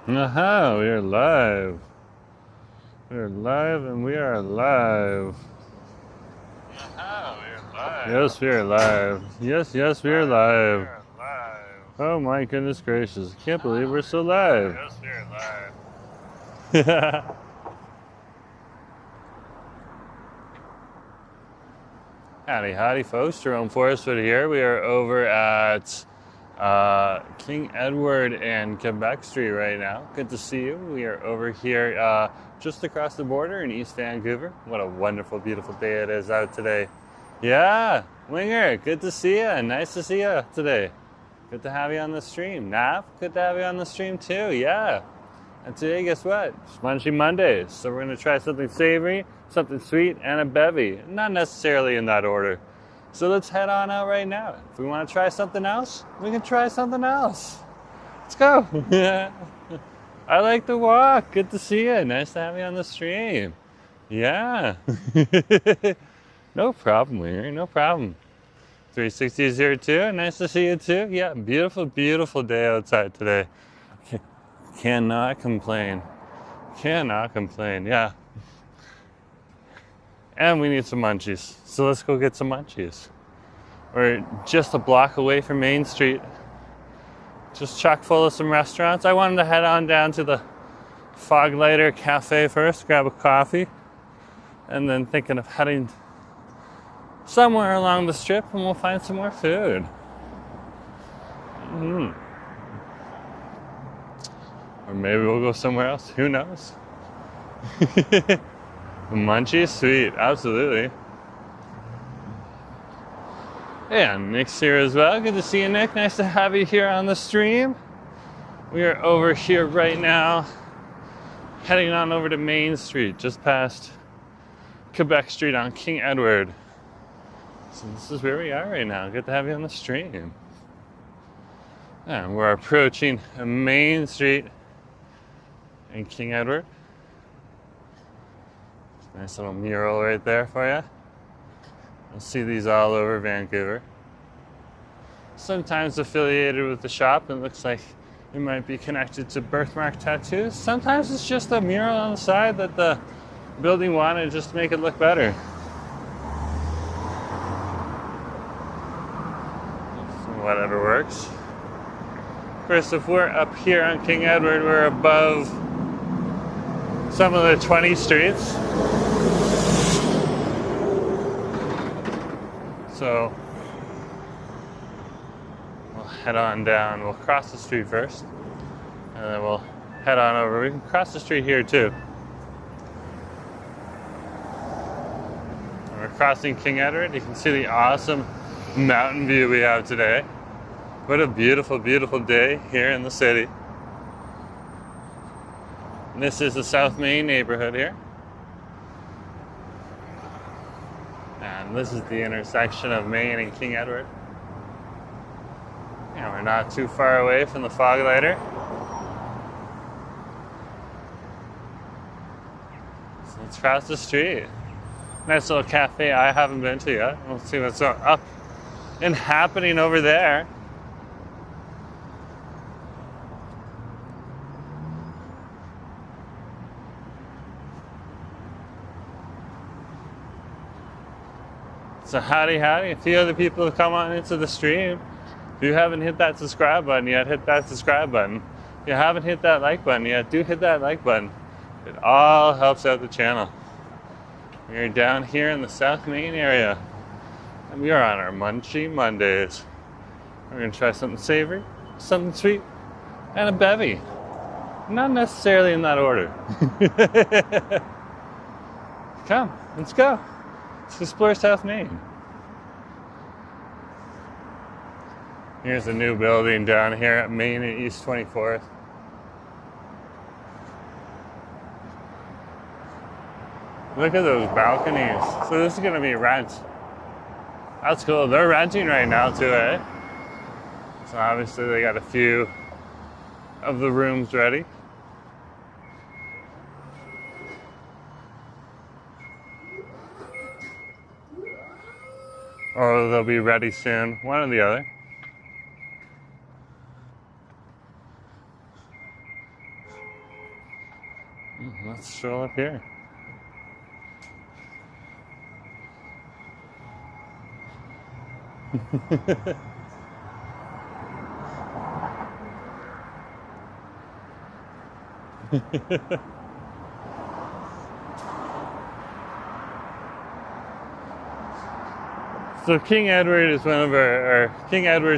Aha, we are live. We are live and we are live. Aha, we are live. Yes, we are live. Yes, we are live. We are live. Oh my goodness gracious. I can't believe we're still live. Yes, we are live. Howdy, folks. Jerome Forestwood here. We are over at King Edward and Quebec Street right now. Good to see you. We are over here just across the border in East Vancouver. What a wonderful, beautiful day it is out today. Yeah, Winger, good to see you. Nice to see you today. Good to have you on the stream. Nav, good to have you on the stream too. Yeah. And today, guess what? It's Munchie Monday. So we're going to try something savory, something sweet, and a bevy. Not necessarily in that order. So let's head on out right now. If we want to try something else, we can try something else. Let's go. I like the walk. Good to see you. Nice to have you on the stream. Yeah. No problem, Winger. No problem. 360 is here too. Nice to see you too. Yeah, beautiful, beautiful day outside today. Cannot complain. Cannot complain. Yeah. And we need some munchies. So let's go get some munchies. We're just a block away from Main Street. Just chock full of some restaurants. I wanted to head on down to the Foglifter Cafe first, grab a coffee, and then thinking of heading somewhere along the strip and we'll find some more food. Or maybe we'll go somewhere else. Who knows? Munchie, sweet, absolutely. Yeah, Nick's here as well. Good to see you, Nick. Nice to have you here on the stream. We are over here right now, heading on over to Main Street, just past Quebec Street on King Edward. So this is where we are right now. Good to have you on the stream. And we're approaching Main Street in King Edward. Nice little mural right there for you. You'll see these all over Vancouver. Sometimes affiliated with the shop, it looks like it might be connected to birthmark tattoos. Sometimes it's just a mural on the side that the building wanted just to make it look better. So whatever works. Of course, if we're up here on King Edward, we're above some of the 20 streets. So we'll head on down. We'll cross the street first, and then we'll head on over. We can cross the street here too. We're crossing King Edward. You can see the awesome mountain view we have today. What a beautiful, beautiful day here in the city. And this is the South Main neighborhood here. And this is the intersection of Main and King Edward. And we're not too far away from the Foglifter. So let's cross the street. Nice little cafe I haven't been to yet. We'll see what's up and happening over there. So howdy, a few other people have come on into the stream. If you haven't hit that subscribe button yet, hit that subscribe button. If you haven't hit that like button yet, do hit that like button. It all helps out the channel. We are down here in the South Main area, and we are on our Munchie Mondays. We're going to try something savory, something sweet, and a bevy. Not necessarily in that order. Come, let's go. Let's explore South Main. Here's a new building down here at Main and East 24th. Look at those balconies. So this is going to be rent. That's cool. They're renting right now too, eh? So obviously they got a few of the rooms ready. Or they'll be ready soon, one or the other. Let's stroll up here. So King Edward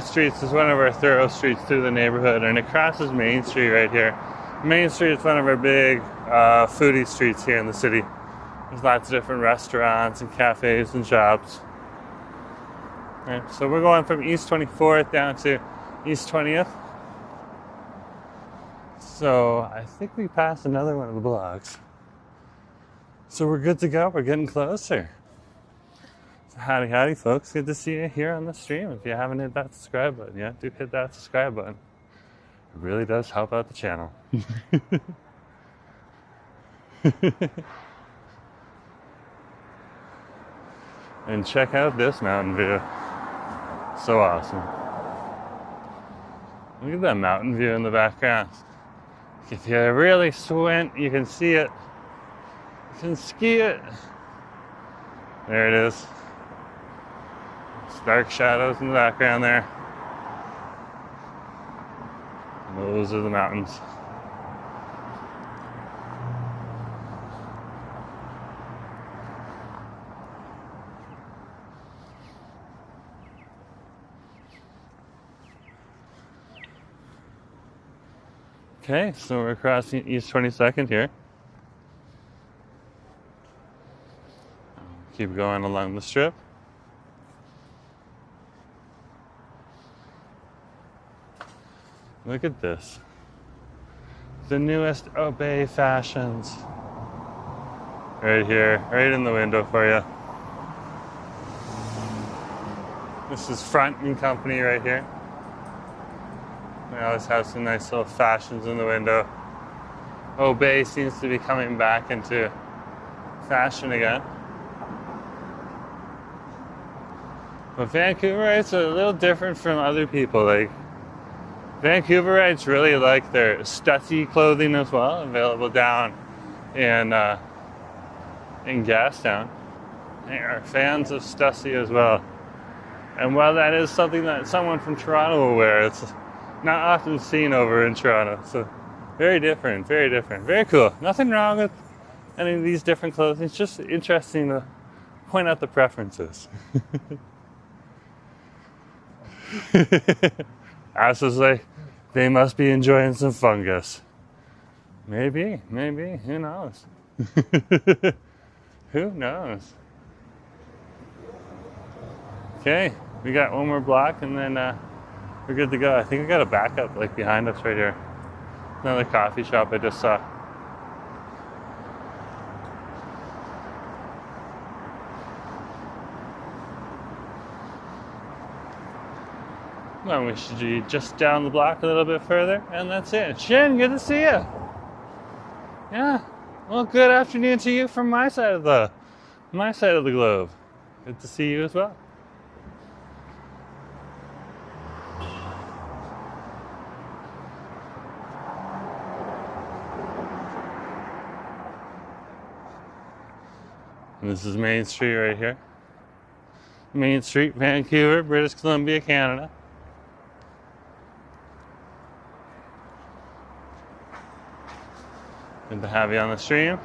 Streets is one of our thorough streets through the neighborhood, and it crosses Main Street right here. Main Street is one of our big foodie streets here in the city. There's lots of different restaurants and cafes and shops. Right, so we're going from East 24th down to East 20th. So I think we passed another one of the blocks. So we're good to go. We're getting closer. So howdy folks. Good to see you here on the stream. If you haven't hit that subscribe button yet, do hit that subscribe button. It really does help out the channel. And check out this mountain view. So awesome. Look at that mountain view in the background. If you really squint, you can see it. You can ski it. There it is. Dark shadows in the background there. And those are the mountains. Okay, so we're crossing East 22nd here. Keep going along the strip. Look at this. The newest Obey fashions. Right here, right in the window for you. This is Front and Company right here. They always have some nice little fashions in the window. Obey seems to be coming back into fashion again. But Vancouverites are a little different from other people. Like, Vancouverites really like their Stussy clothing as well, available down in Gastown. They are fans of Stussy as well. And while that is something that someone from Toronto will wear, it's not often seen over in Toronto. So very different, very cool. Nothing wrong with any of these different clothing. It's just interesting to point out the preferences. Ash was like, they must be enjoying some fungus. Maybe, who knows? Who knows? Okay, we got one more block and then we're good to go. I think we got a backup like behind us right here. Another coffee shop I just saw. Well, we should be just down the block a little bit further, and that's it. Shin, good to see you. Yeah. Well, good afternoon to you from my side of the globe. Good to see you as well. And this is Main Street right here. Main Street, Vancouver, British Columbia, Canada. Good to have you on the stream.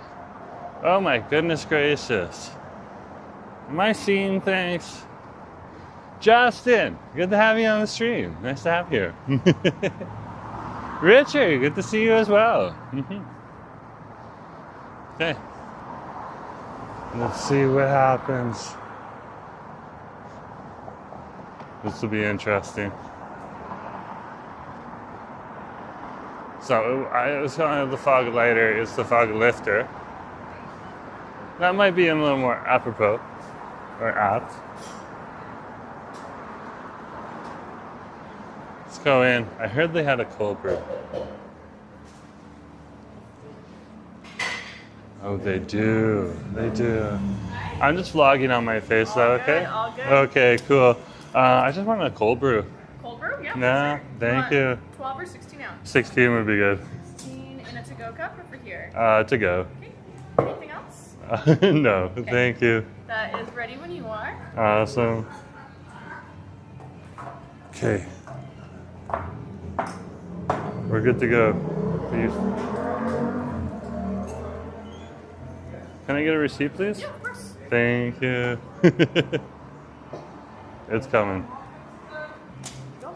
Oh my goodness gracious. Am I seeing things? Justin, good to have you on the stream. Nice to have you. Richard, good to see you as well. Okay. Let's see what happens. This will be interesting. So I was calling it the fog lighter, it's the fog lifter. That might be a little more apropos, or apt. Let's go in. I heard they had a cold brew. Oh, they do. They do. I'm just vlogging on my face, though, okay? All good. Okay, cool. I just want a cold brew. Cold brew? Yeah. Nah, sure. thank you. 12 or 16 ounce? 16 would be good. 16 in a to-go cup or for here? To go. Okay. Anything else? No, Okay. thank you. That is ready when you are. Awesome. Okay. We're good to go. Please. Can I get a receipt, please? Yeah, of course. Thank you. It's coming.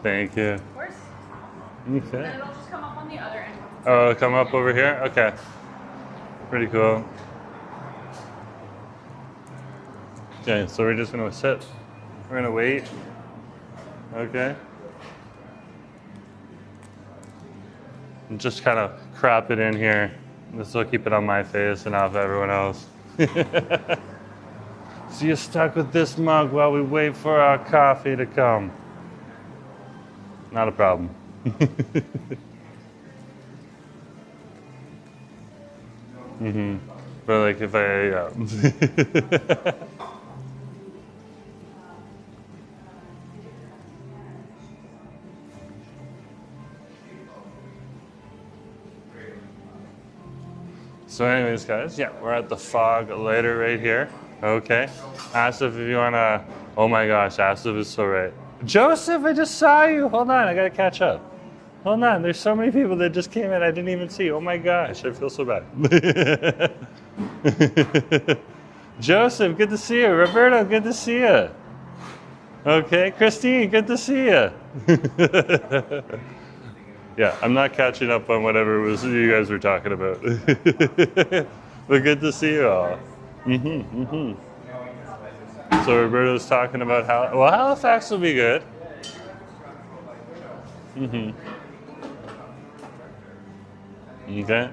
Thank you. Of course. Okay. And it'll just come up on the other end. Oh, it'll come up over here? Okay. Pretty cool. Okay, so we're just gonna sit. We're gonna wait. Okay. And just kind of crop it in here. This will keep it on my face and off everyone else. So you're stuck with this mug while we wait for our coffee to come. Not a problem. But like if I, So anyways, guys, yeah, we're at the Foglifter right here. Okay. Asif, if you wanna, oh my gosh, Asif is so right. Joseph, I just saw you. Hold on, I gotta catch up. Hold on, there's so many people that just came in I didn't even see. Oh my gosh, I feel so bad. Joseph, good to see you. Roberto, good to see you. Okay, Christine, good to see you. Yeah, I'm not catching up on whatever it was you guys were talking about. But good to see you all. So Roberto's talking about how, well, Halifax will be good. Okay.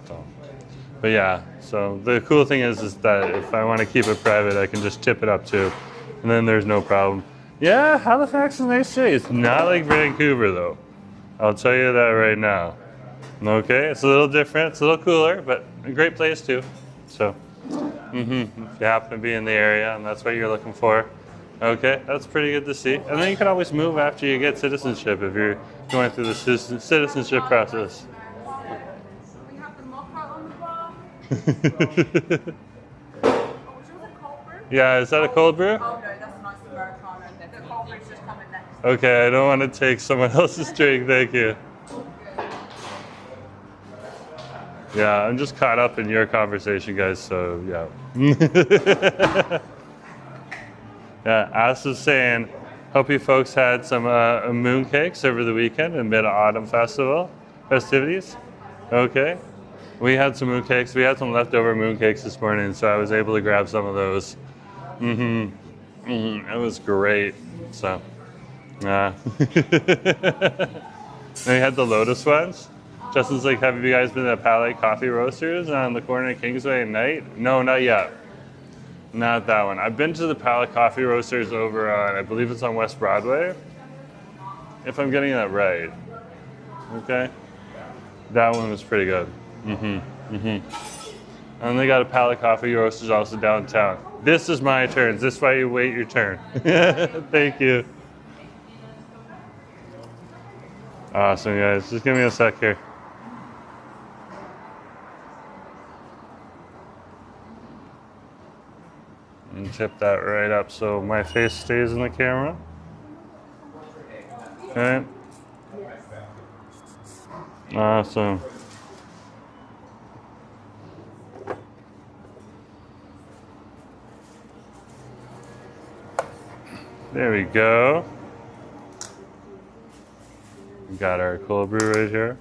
So, but yeah, so the cool thing is that if I want to keep it private, I can just tip it up too, and then there's no problem. Yeah, Halifax is a nice city. It's not like Vancouver though. I'll tell you that right now. Okay, it's a little different, it's a little cooler, but a great place too. So, if you happen to be in the area and that's what you're looking for, okay, that's pretty good to see. And then you can always move after you get citizenship if you're going through the citizenship process. We have the mocha on the bar. Yeah, is that a cold brew? Oh no, that's a nice Americano. The cold brew's just coming next. Okay, I don't want to take someone else's drink, thank you. Yeah, I'm just caught up in your conversation, guys, so yeah. Yeah, As was saying, hope you folks had some mooncakes over the weekend in Mid-Autumn Festival festivities. Okay. We had some mooncakes. We had some leftover mooncakes this morning, so I was able to grab some of those. It was great. So, yeah. Then we had the Lotus ones. Justin's like, have you guys been to Pamily Coffee Roasters on the corner of Kingsway and Knight? No, not yet. Not that one. I've been to the Pamily Coffee Roasters over on, I believe it's on West Broadway. If I'm getting that right. Okay. That one was pretty good. And they got a Pamily Coffee Roasters also downtown. This is my turn. Is this why you wait your turn? Thank you. Awesome, guys. Just give me a sec here. And tip that right up so my face stays in the camera. Okay. Awesome. There we go. We got our cold brew right here.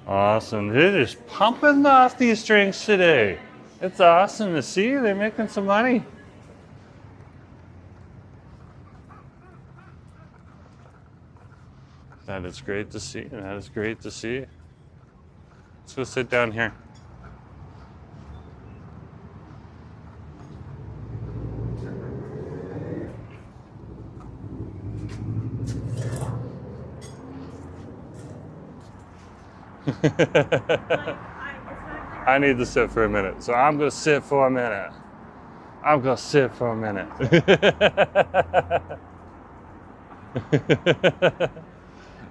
Awesome. They're just pumping off these drinks today. It's awesome to see. They're making some money. That is great to see. That is great to see. Let's go sit down here. I need to sit for a minute, so I'm gonna sit for a minute. I'm gonna sit for a minute.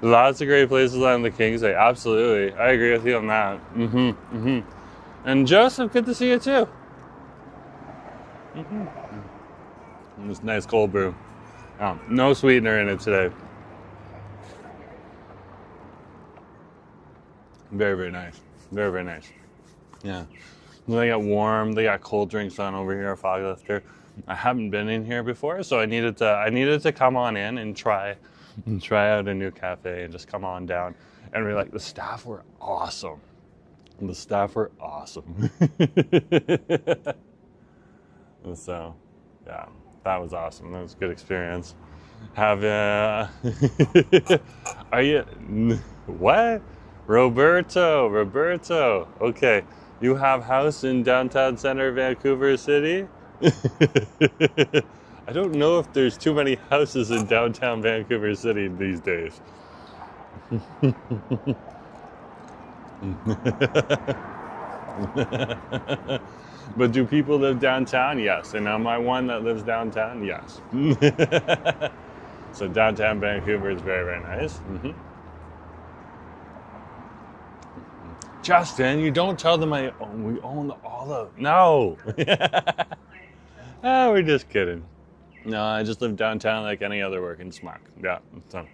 Lots of great places on the Kingsway. Absolutely. I agree with you on that. And Joseph, good to see you too. And this nice cold brew. No sweetener in it today. Very, very nice. Very, very nice. Yeah. They got warm. They got cold drinks on over here at Foglifter. I haven't been in here before, so I needed to come on in and try out a new cafe and just come on down. And we're like, the staff were awesome. The staff were awesome. And so, yeah, that was awesome. That was a good experience. Are you, what? Roberto. Okay, you have house in downtown center Vancouver City? I don't know if there's too many houses in downtown Vancouver City these days. But do people live downtown? Yes. And am I one that lives downtown? Yes. So downtown Vancouver is very, very nice. Justin, you don't tell them we own all the... No. We're just kidding. No, I just live downtown like any other working smack. Yeah. So.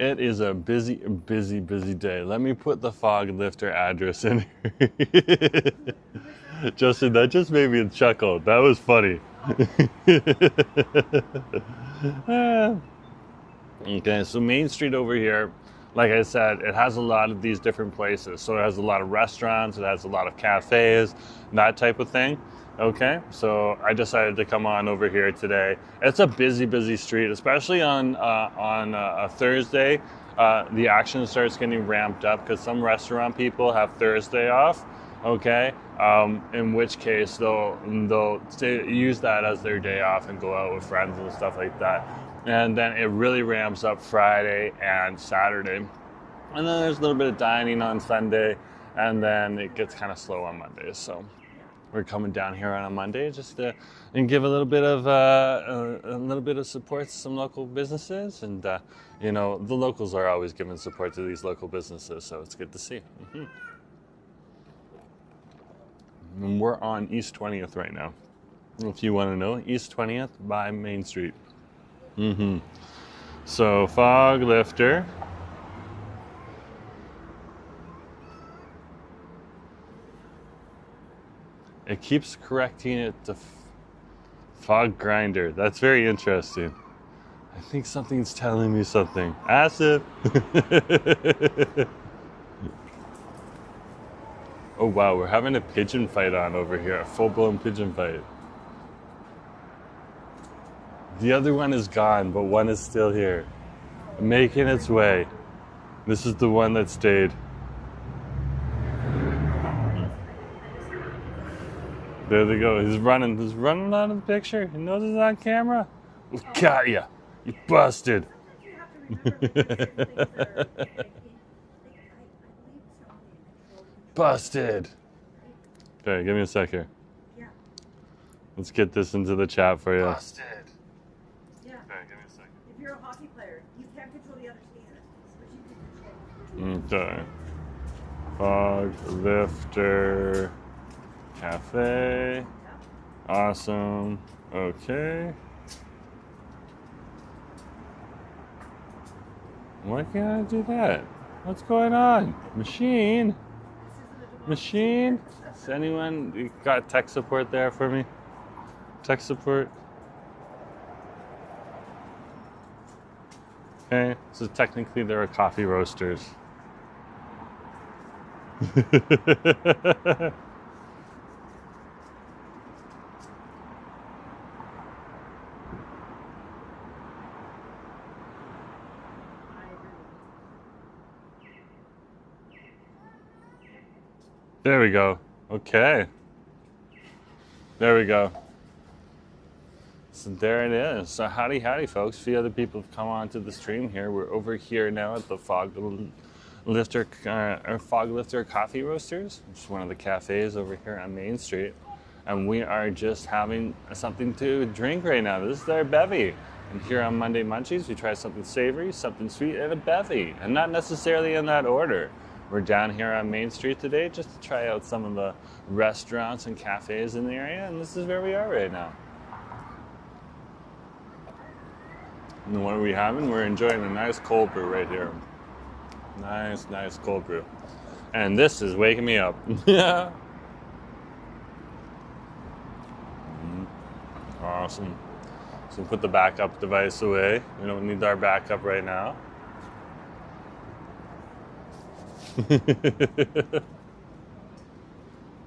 It is a busy day. Let me put the Foglifter address in here. Justin, that just made me chuckle. That was funny. Okay, so Main Street over here, like I said, it has a lot of these different places. So it has a lot of restaurants, it has a lot of cafes, that type of thing. Okay, so I decided to come on over here today. It's a busy street, especially on a Thursday. The action starts getting ramped up because some restaurant people have Thursday off. Okay, in which case they'll use that as their day off and go out with friends and stuff like that. And then it really ramps up Friday and Saturday. And then there's a little bit of dining on Sunday, and then it gets kind of slow on Mondays. So we're coming down here on a Monday just to and give a little bit of support to some local businesses, and you know, the locals are always giving support to these local businesses, so it's good to see. And we're on East 20th right now. If you want to know, East 20th by Main Street. So Foglifter. It keeps correcting it to fog grinder. That's very interesting. I think something's telling me something. Acid. Oh wow, we're having a pigeon fight on over here. A full-blown pigeon fight. The other one is gone, but one is still here. Making its way. This is the one that stayed. There they go. He's running out of the picture. He knows it's on camera. Got ya. You busted. Busted. Okay, give me a sec here. Yeah. Let's get this into the chat for you. Busted. Yeah. Okay, give me a second. If you're a hockey player, you can't control the other skater, but you can control. Okay. Foglifter Cafe. Awesome. Okay. Why can't I do that? What's going on? Machine? Machine? Is anyone, you got tech support there for me? Tech support? Okay, so technically there are coffee roasters. There we go. Okay. There we go. So there it is. So howdy, folks. A few other people have come onto the stream here. We're over here now at the Foglifter Coffee Roasters, which is one of the cafes over here on Main Street. and we are just having something to drink right now. This is our bevy. And here on Monday Munchies, we try something savory, something sweet, and a bevy, and not necessarily in that order. We're down here on Main Street today just to try out some of the restaurants and cafes in the area, and this is where we are right now. And what are we having? We're enjoying a nice cold brew right here. Nice cold brew. And this is waking me up. Yeah. Awesome. So put the backup device away. We don't need our backup right now.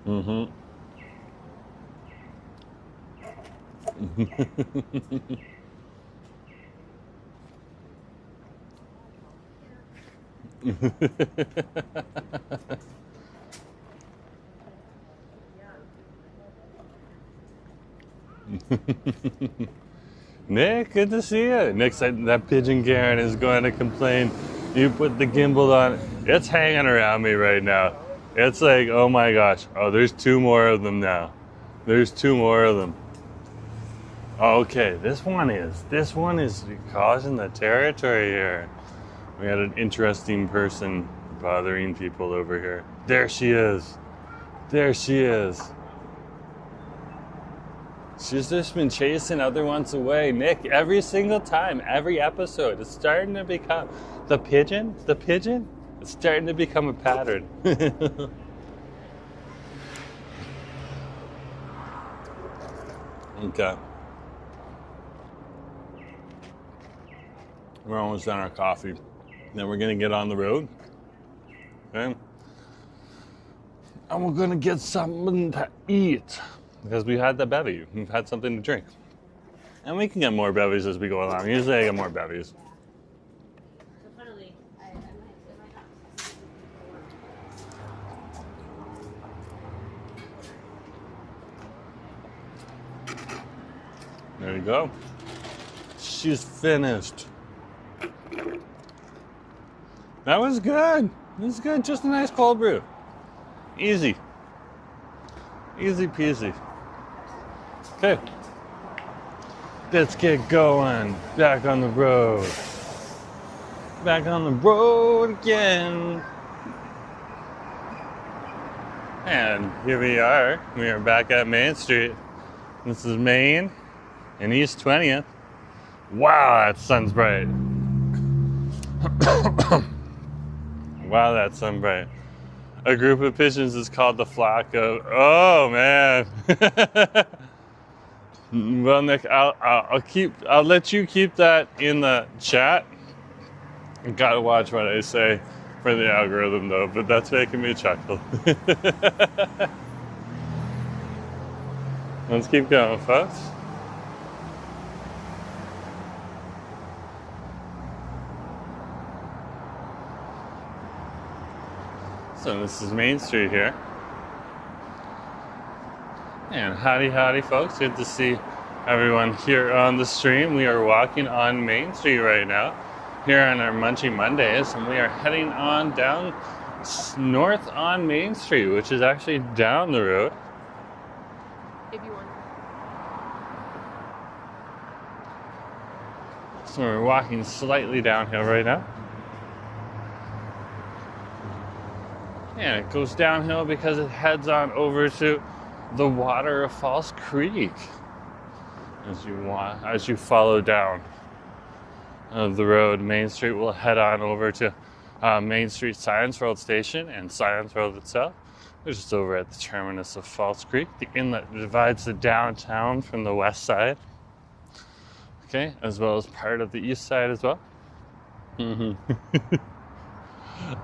Mm-hmm. Nick, good to see you. Nick said that pigeon Karen is going to complain. You put the gimbal on. It's hanging around me right now. It's like, oh my gosh. Oh, there's 2 more of them now. There's 2 more of them. Okay, this one is causing the territory here. We had an interesting person bothering people over here. There she is. There she is. She's just been chasing other ones away. Nick, every single time, every episode, it's starting to become the pigeon, it's starting to become a pattern. Okay. We're almost done our coffee. Then we're gonna get on the road. Okay. And we're gonna get something to eat. Because we had the bevy. We've had something to drink. And we can get more bevies as we go along. Usually I get more bevies. So finally, I might There you go. She's finished. That was good. It was good. Just a nice cold brew. Easy. Easy peasy. Okay. Let's get going. Back on the road. Back on the road again. And here we are. We are back at Main Street. This is Main and East 20th. Wow, that sun's bright. Wow, that sun's bright. A group of pigeons is called the flock of. Oh man. Well, Nick, I'll let you keep that in the chat. You gotta watch what I say for the algorithm though, but that's making me chuckle. Let's keep going, folks. So this is Main Street here. And howdy folks, good to see everyone here on the stream. We are walking on Main Street right now, here on our Munchie Mondays, and we are heading on down north on Main Street, which is actually down the road. if you want. So we're walking slightly downhill right now. And it goes downhill because it heads on over to the water of False Creek as you follow down the road. Main Street will head on over to Main Street Science World Station and Science World itself, which is over at the terminus of False Creek, the inlet that divides the downtown from the west side, okay, as well as part of the east side as well.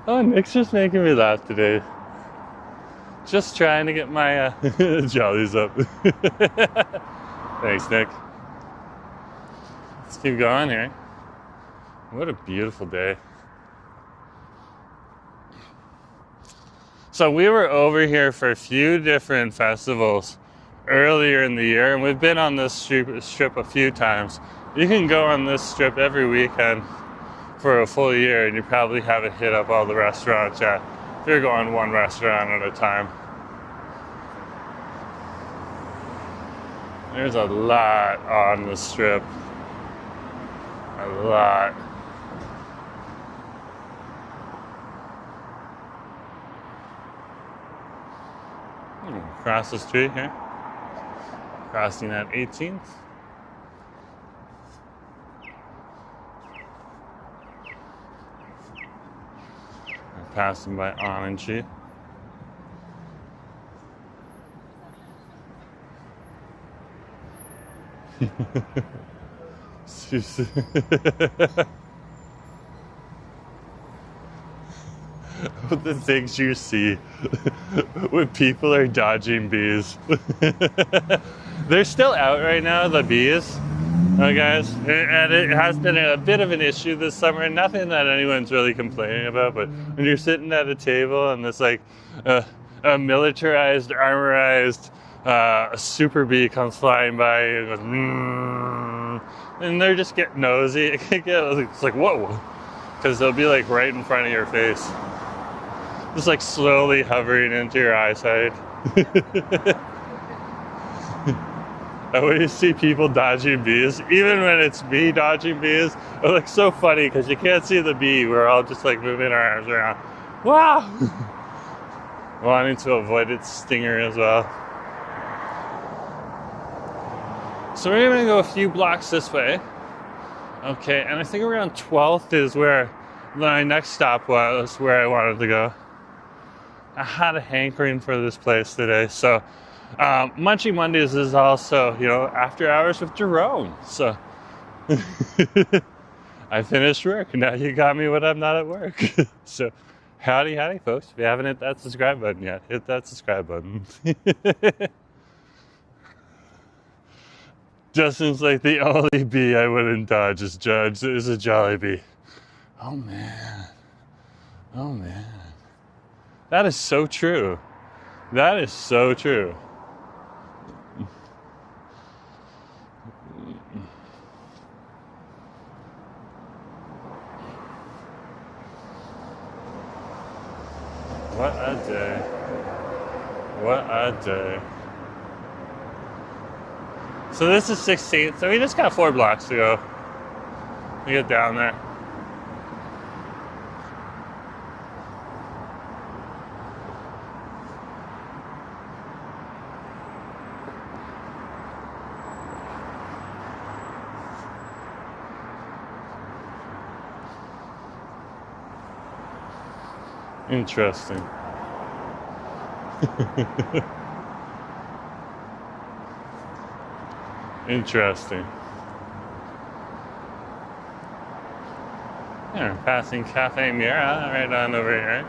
Oh, Nick's just making me laugh today. Just trying to get my jollies up. Thanks, Nick. Let's keep going here. What a beautiful day. So we were over here for a few different festivals earlier in the year, and we've been on this strip a few times. You can go on this strip every weekend for a full year, and you probably haven't hit up all the restaurants yet. If you're going one restaurant at a time. There's a lot on the strip. A lot. Across the street here. Crossing at 18th. Passing by Onanchi. The things you see when people are dodging bees. They're still out right now, the bees, guys. And it has been a bit of an issue this summer. Nothing that anyone's really complaining about, but when you're sitting at a table and this like a militarized, armorized super bee comes flying by and goes, and they're just getting nosy. It's like, whoa, because they'll be like right in front of your face. Just like slowly hovering into your eyesight. And when you see people dodging bees, even when it's me dodging bees, it looks so funny because you can't see the bee. We're all just like moving our arms around. Wow! Wanting to avoid its stinger as well. So we're gonna go a few blocks this way. Okay, and I think around 12th is where my next stop was, where I wanted to go. I had a hankering for this place today, so Munchie Mondays is also, after hours with Jerome. So I finished work. Now you got me when I'm not at work. So howdy, folks. If you haven't hit that subscribe button yet, hit that subscribe button. Justin's like, the only bee I wouldn't dodge is a jolly bee. Oh man. That is so true. That is so true. What a day. What a day. So this is 16th, so we just got 4 blocks to go to get down there. Interesting. Interesting. Yeah, we're passing Cafe Mira right on over here.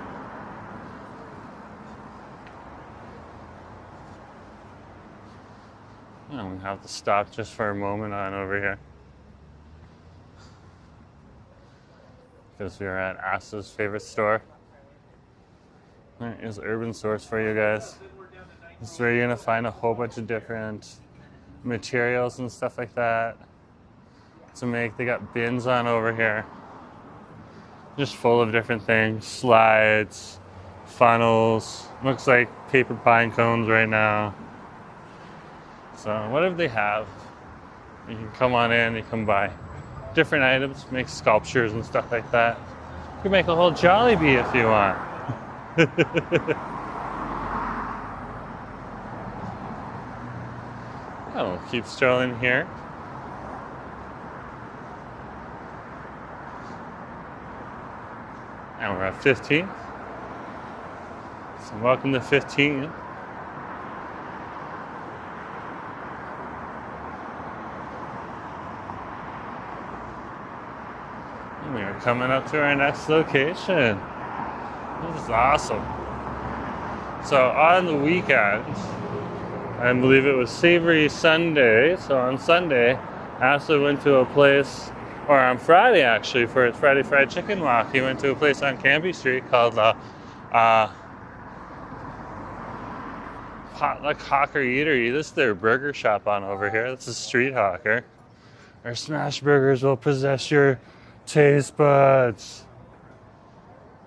Oh, we have to stop just for a moment on over here. Because we are at Asa's favorite store. There is Urban Source for you guys. This is where you're gonna find a whole bunch of different materials and stuff like that to make. They got bins on over here, just full of different things. Slides, funnels. Looks like paper pine cones right now. So whatever they have, you can come on in. You can buy different items, make sculptures and stuff like that. You can make a whole Jollibee if you want. Oh, keep strolling here. And we're at 15. So welcome to 15. And we are coming up to our next location. This is awesome. So on the weekend, I believe it was Savory Sunday. So on Sunday, Asa went to a place, or on Friday actually, for his Friday Fried Chicken walk. He went to a place on Cambie Street called Potluck Hawker Eatery. This is their burger shop on over here. This is Street Hawker. Our smash burgers will possess your taste buds.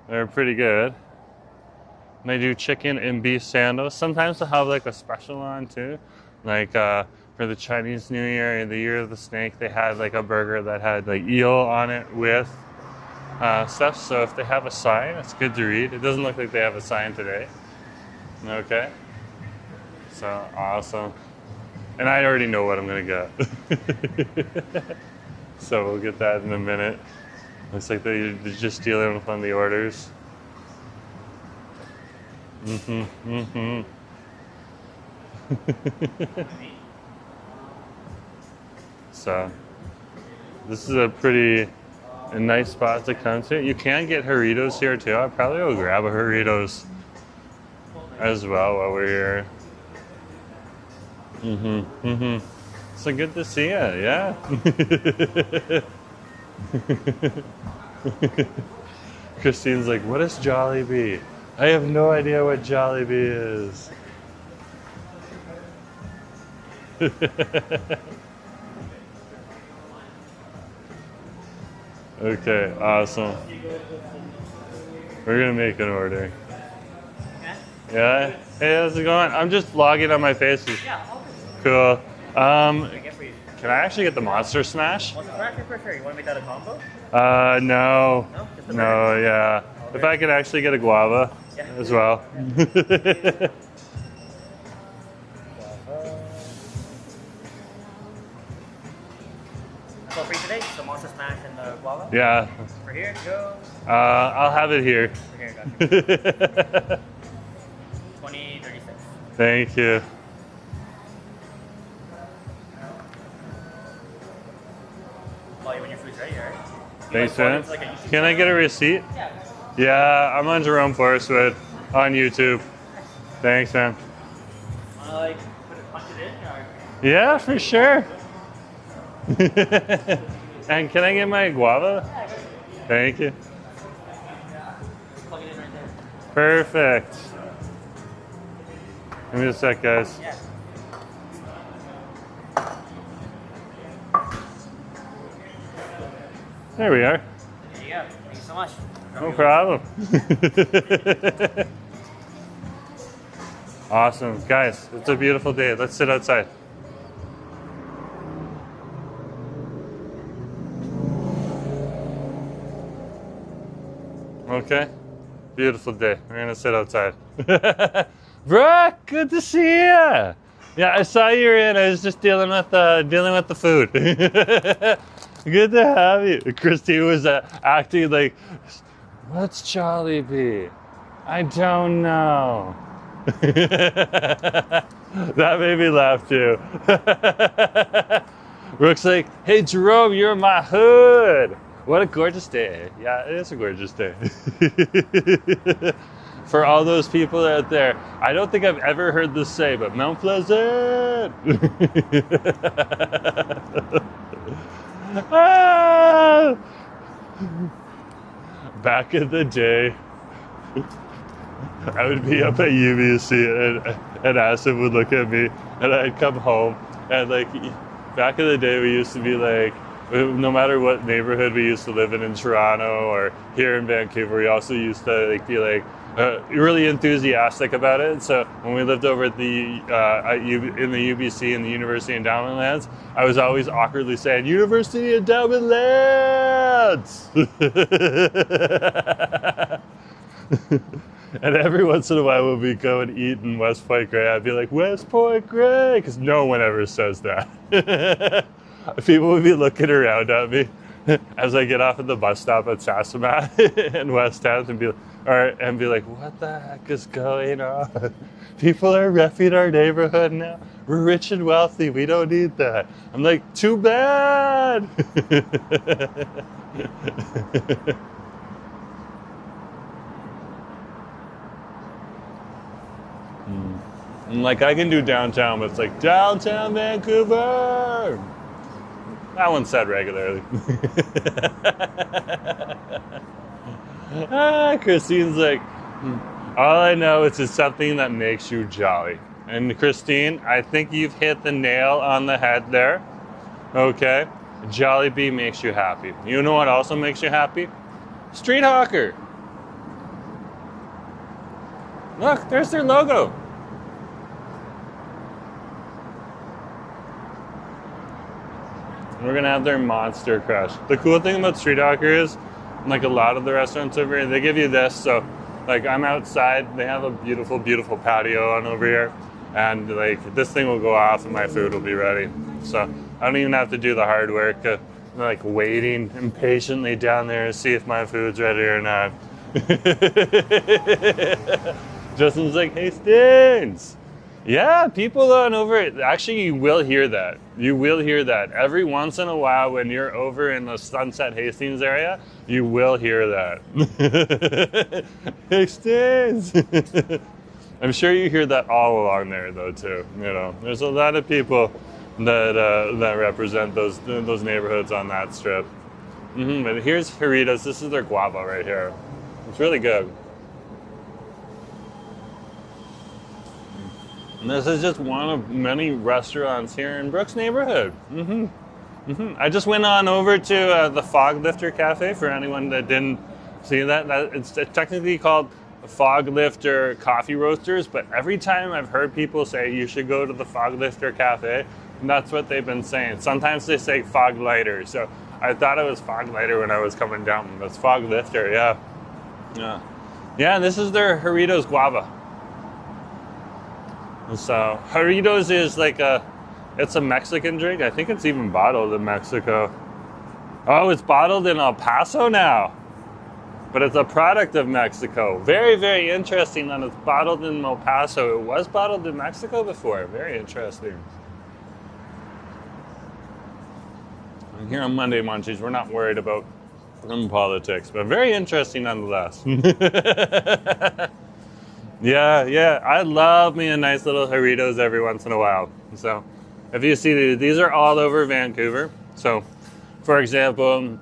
They're pretty good. And they do chicken and beef sandwich. Sometimes they'll have like a special on too. Like for for the Chinese New Year and the Year of the Snake, they had like a burger that had like eel on it with stuff. So if they have a sign, it's good to read. It doesn't look like they have a sign today. Okay. So awesome. And I already know what I'm gonna get. So we'll get that in a minute. Looks like they're just dealing with one of the orders. So this is a nice spot to come to. You can get burritos here too. I'll probably go grab a burritos as well while we're here. So good to see you, yeah. Christine's like, what is Jollibee? I have no idea what Jollibee is. Okay, awesome. We're gonna make an order. Yeah? Hey, how's it going? I'm just vlogging on my faces. Yeah, Cool. Can I actually get the Monster Smash? Monster Smash for sure. You want to make that a combo? No. No? Just the No, burger? yeah. Okay. If I could actually get a guava Yeah. as well. So for you today, the Monster Smash and the guava? Yeah. For here, go. I'll have it here. For here, got you. 2036. Thank you. Well, when your food's ready, alright? Thanks, man. Can I get a receipt? Yeah. Yeah, I'm on Jerome Forestwood on YouTube. Thanks, man. Like, punch it in? Or? Yeah, for sure. And can I get my guava? Thank you. Plug it in right there. Perfect. Give me a sec, guys. Yeah. There we are. There you go. Thank you so much. No problem. Awesome. Guys, it's a beautiful day. Let's sit outside. Okay. Beautiful day. We're going to sit outside. Brooke, good to see you. Yeah, I saw you were in. I was just dealing with the food. Good to have you. Christine was acting like, what's Jollibee? I don't know. That made me laugh too. Brooke's like, hey Jerome, you're in my hood. What a gorgeous day. Yeah, it is a gorgeous day. For all those people out there, I don't think I've ever heard this say, but Mount Pleasant. Ah! Back in the day, I would be up at UBC and Asif would look at me and I'd come home and like back in the day we used to be like, no matter what neighborhood we used to live in Toronto or here in Vancouver, we also used to like be like really enthusiastic about it. So when we lived over at in the UBC in the University Endowment Lands, I was always awkwardly saying University Endowment Lands. And every once in a while when we go and eat in West Point Grey, I'd be like, West Point Grey, because no one ever says that. People would be looking around at me as I get off at the bus stop at Sasamat in West End and be like, what the heck is going on? People are reffing our neighborhood now. We're rich and wealthy. We don't need that. I'm like, too bad. I'm like, I can do downtown, but it's like, downtown Vancouver. That one's said regularly. Christine's like, all I know is it's something that makes you jolly. And Christine, I think you've hit the nail on the head there. Okay? Jollibee makes you happy. You know what also makes you happy? Street Hawker. Look, there's their logo. We're gonna have their monster crush. The cool thing about Street Hawker is, like a lot of the restaurants over here, they give you this. So, like I'm outside, they have a beautiful, beautiful patio on over here, and like this thing will go off and my food will be ready. So I don't even have to do the hard work of like waiting impatiently down there to see if my food's ready or not. Justin's like, hey, Stins. Yeah, people on over it. Actually, you will hear that. You will hear that. Every once in a while when you're over in the Sunset Hastings area, you will hear that. Hey, Stins. I'm sure you hear that all along there, though, too. You know, there's a lot of people that represent those neighborhoods on that strip. But here's Jarritos. This is their guava right here. It's really good. And this is just one of many restaurants here in Brooks neighborhood. I just went on over to the Foglifter Cafe for anyone that didn't see that. It's technically called Foglifter Coffee Roasters, but every time I've heard people say you should go to the Foglifter Cafe, and that's what they've been saying. Sometimes they say fog lighter, so I thought it was fog lighter when I was coming down. That's Foglifter, yeah. Yeah, this is their Jarritos Guava. So Jarritos is like it's a Mexican drink. I think it's even bottled in Mexico. Oh, it's bottled in El Paso now. But it's a product of Mexico. Very, very interesting that it's bottled in El Paso. It was bottled in Mexico before. Very interesting. And here on Monday Munchies, we're not worried about politics, but very interesting nonetheless. Yeah, I love me a nice little Jarritos every once in a while. So if you see these are all over Vancouver. So for example,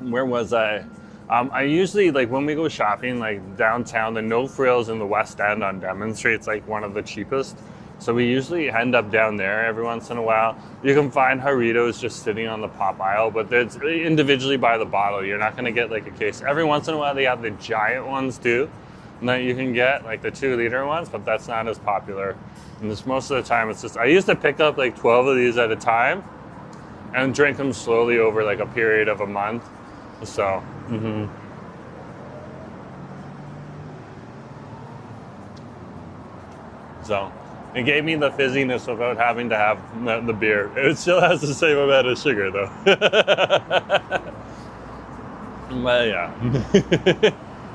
where was I? I usually, like when we go shopping, like downtown, the No Frills in the West End on Demon Street's like one of the cheapest. So we usually end up down there every once in a while. You can find Jarritos just sitting on the pop aisle, but it's individually by the bottle. You're not gonna get like a case. Every once in a while they have the giant ones too that you can get, like the 2-liter ones, but that's not as popular. And this, most of the time it's just, I used to pick up like 12 of these at a time and drink them slowly over like a period of a month. So, So, it gave me the fizziness without having to have the beer. It still has the same amount of sugar though. But yeah.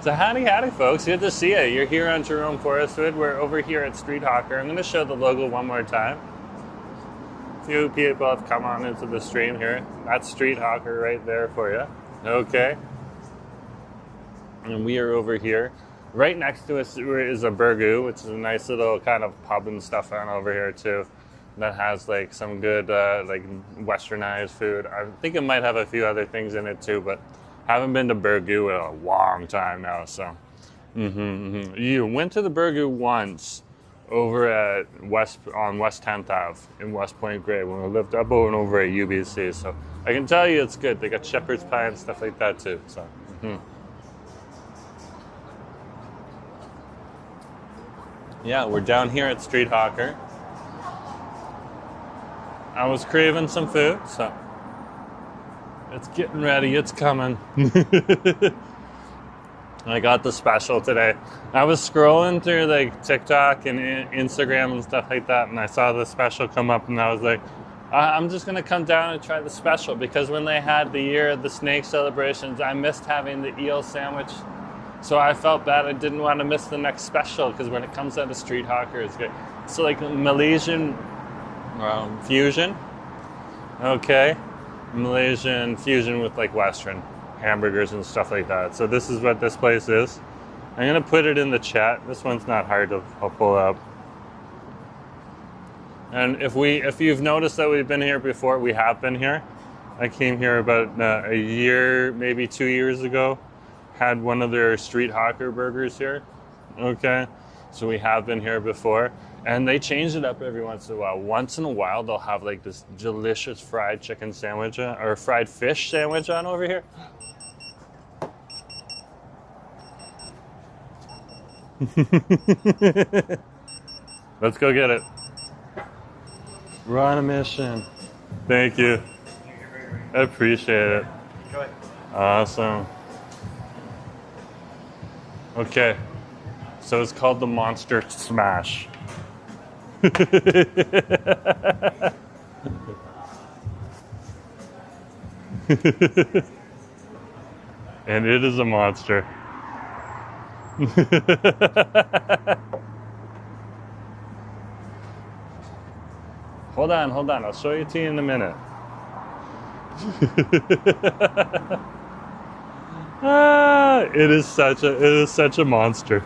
So howdy folks, good to see you. You're here on Jerome Forestwood. We're over here at Street Hawker. I'm going to show the logo one more time. A few people have come on into the stream here. That's Street Hawker right there for you. Okay. And we are over here. Right next to us is a burgoo, which is a nice little kind of pub and stuff on over here too. That has like some good like westernized food. I think it might have a few other things in it too, but haven't been to Burgoo in a long time now, so. You went to the Burgoo once over at West 10th Ave in West Point Grey when we lived up over at UBC, so I can tell you it's good. They got shepherd's pie and stuff like that too, so. Yeah, we're down here at Street Hawker. I was craving some food, so. It's getting ready, it's coming. I got the special today. I was scrolling through like TikTok and Instagram and stuff like that, and I saw the special come up, and I was like, I'm just gonna come down and try the special, because when they had the year of the snake celebrations, I missed having the eel sandwich. So I felt bad. I didn't want to miss the next special, because when it comes out of Street Hawker, it's good. So like Malaysian fusion. Okay. Malaysian fusion with like Western hamburgers and stuff like that. So this is what this place is. I'm gonna put it in the chat. This one's not hard to pull up. And if you've noticed that we've been here before, we have been here. I came here about a year, maybe 2 years ago. Had one of their Street Hawker burgers here. Okay, so we have been here before. And they change it up every once in a while. Once in a while, they'll have like this delicious fried chicken sandwich or fried fish sandwich on over here. Let's go get it. We're on a mission. Thank you. I appreciate it. Enjoy. Awesome. Okay. So it's called the Monster Smash. And it is a monster. Hold on. I'll show you to you in a minute. It is such a monster.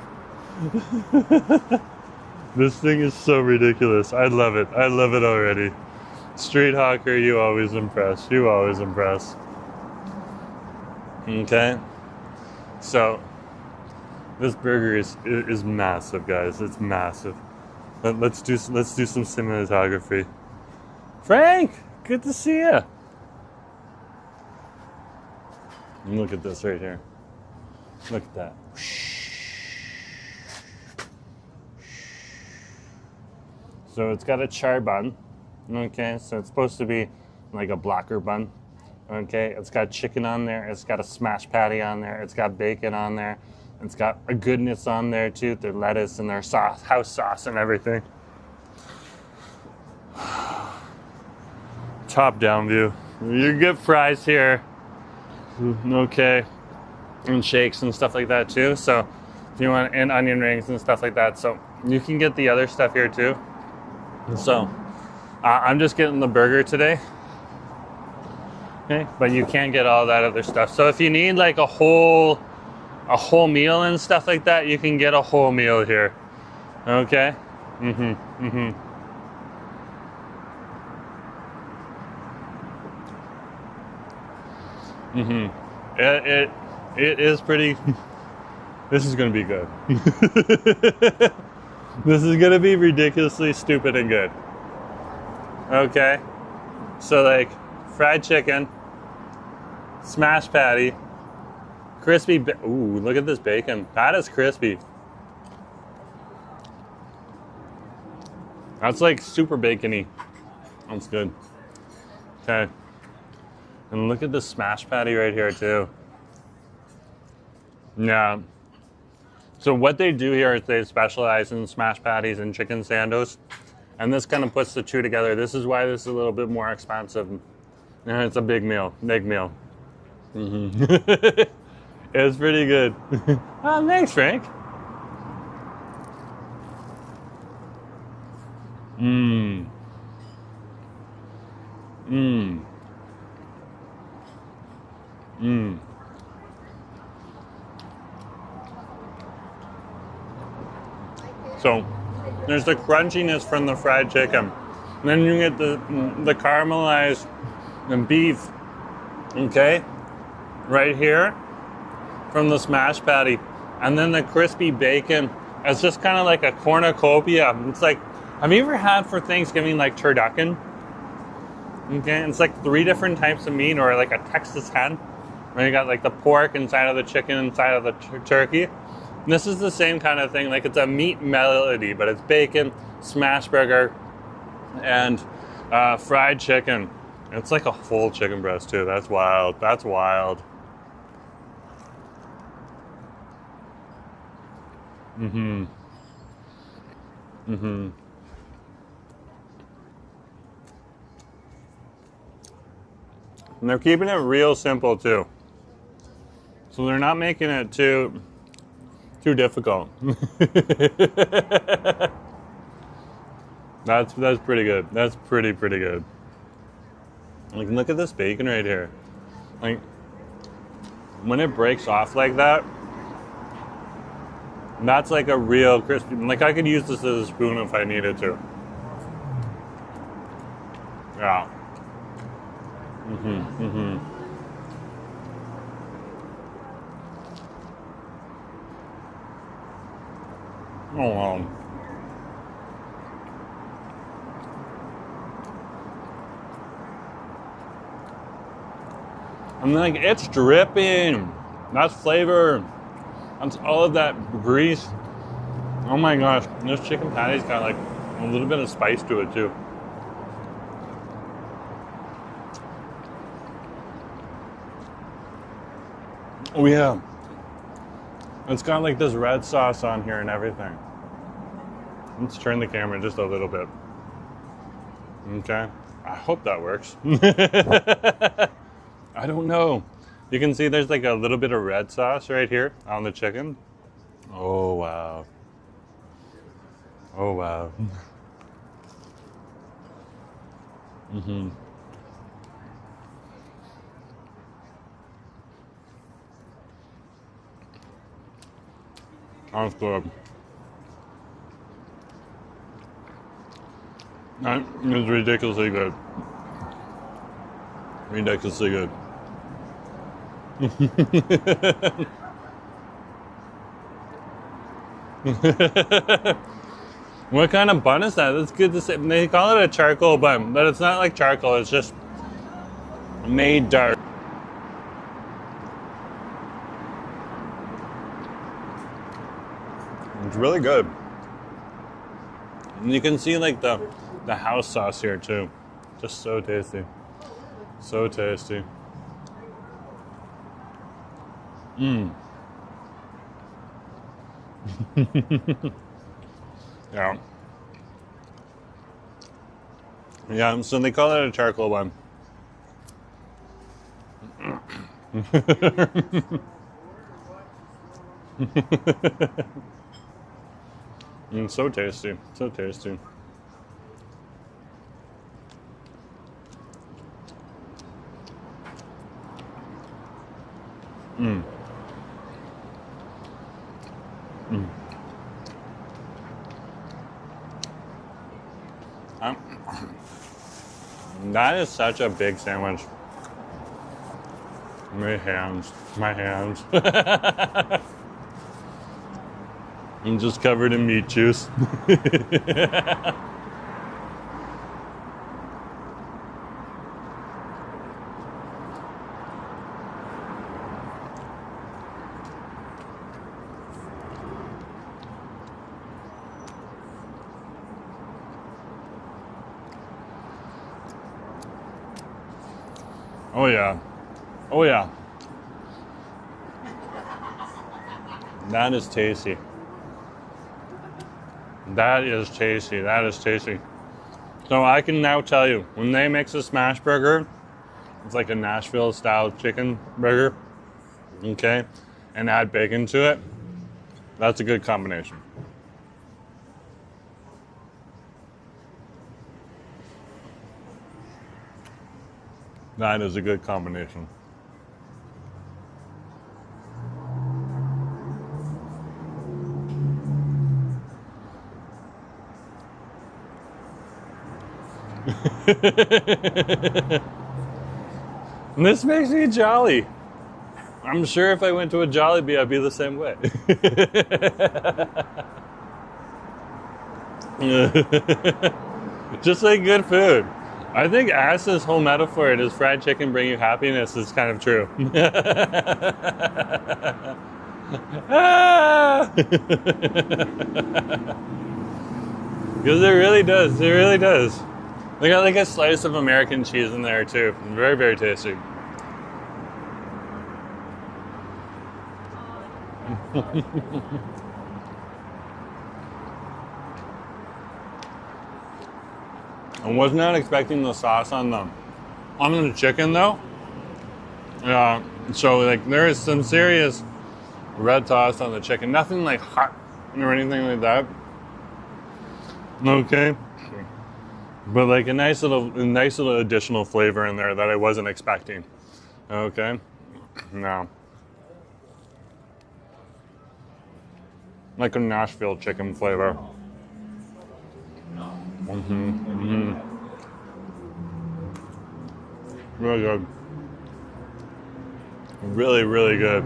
This thing is so ridiculous. I love it already. Street hawker, you always impress. Okay. So this burger is massive, guys. It's massive. Let's do some cinematography. Frank, good to see you. Look at this right here. Look at that. So it's got a char bun. Okay, so it's supposed to be like a blocker bun. Okay, it's got chicken on there. It's got a smashed patty on there. It's got bacon on there. It's got a goodness on there too. Their lettuce and their sauce, house sauce and everything. Top down view. You get fries here. Okay, and shakes and stuff like that too. So if you want, and onion rings and stuff like that. So you can get the other stuff here too. So I'm just getting the burger today. Okay, but you can get all that other stuff. So if you need like a whole meal and stuff like that, you can get a whole meal here. Okay. It is pretty. This is gonna be good. This is gonna be ridiculously stupid and good. Okay, so like fried chicken, smashed patty, crispy. Ooh, look at this bacon. That is crispy. That's like super bacony. That's good. Okay. And look at the smash patty right here too. Yeah. So what they do here is they specialize in smash patties and chicken sandos. And this kind of puts the two together. This is why this is a little bit more expensive. And it's a big meal. It's pretty good. Oh, thanks, Frank. So there's the crunchiness from the fried chicken. And then you get the caramelized beef, okay, right here from the smash patty. And then the crispy bacon. It's just kind of like a cornucopia. It's like, have you ever had for Thanksgiving like turducken? Okay, it's like 3 different types of meat, or like a Texas hen. Where you got like the pork inside of the chicken, inside of the turkey. And this is the same kind of thing. Like it's a meat melody, but it's bacon, smash burger, and fried chicken. It's like a full chicken breast too. That's wild. That's wild. And they're keeping it real simple too. So they're not making it too difficult. That's pretty good. That's pretty good. Like, look at this bacon right here. Like, when it breaks off like that, that's like a real crispy. Like, I could use this as a spoon if I needed to. Yeah. Oh, wow. And like, it's dripping. That's flavor. That's all of that grease. Oh my gosh, this chicken patty's got like a little bit of spice to it too. Oh yeah. It's got like this red sauce on here and everything. Let's turn the camera just a little bit. Okay. I hope that works. I don't know. You can see there's like a little bit of red sauce right here on the chicken. Oh wow. Oh wow. Mm-hmm. That's good. That is ridiculously good. Ridiculously good. What kind of bun is that? That's good to say. They call it a charcoal bun, but it's not like charcoal. It's just made dark. It's really good. And you can see like the house sauce here too. Just so tasty. So tasty. Mmm. Yeah. Yeah, so they call it a charcoal one. So tasty, so tasty. Mm. Mm. That is such a big sandwich. My hands, my hands. I'm just covered in meat juice. Oh yeah. Oh yeah. That is tasty. That is tasty. That is tasty. So I can now tell you, when they mix a smash burger, it's like a Nashville style chicken burger, okay, and add bacon to it, that's a good combination. That is a good combination. This makes me jolly. I'm sure if I went to a Jollibee, I'd be the same way. Just like good food. I think As's whole metaphor, does fried chicken bring you happiness, is kind of true. Because it really does. It really does. They got like a slice of American cheese in there too. Very, very tasty. I was not expecting the sauce on the chicken though. So like there is some serious red sauce on the chicken. Nothing like hot or anything like that. Okay. But like a nice little additional flavor in there that I wasn't expecting. Okay. No. Like a Nashville chicken flavor. Really good. Really, really good.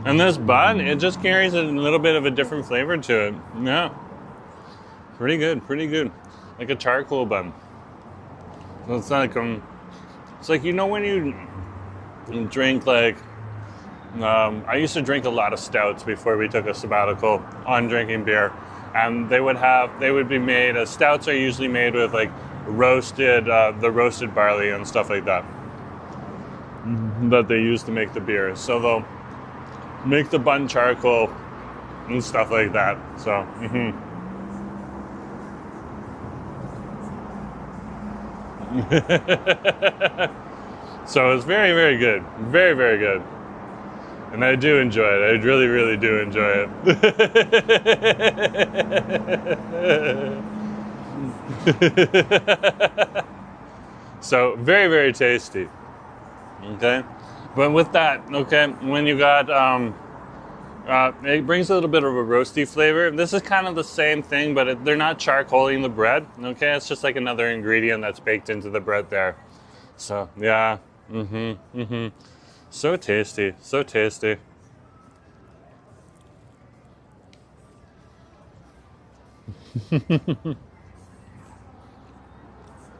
And this bun, it just carries a little bit of a different flavor to it. Yeah. Pretty good, pretty good. Like a charcoal bun. So it's like it's like, you know, when you drink like I used to drink a lot of stouts before we took a sabbatical on drinking beer, and they would be made, stouts are usually made with like the roasted barley and stuff like that that they use to make the beer. So make the bun charcoal and stuff like that. So, so it's very, very good. Very, very good. And I do enjoy it. I really, really do enjoy it. So very, very tasty. Okay. But with that, okay, when you got, it brings a little bit of a roasty flavor. This is kind of the same thing, but they're not charcoaling the bread. Okay. It's just like another ingredient that's baked into the bread there. So yeah. So tasty, so tasty.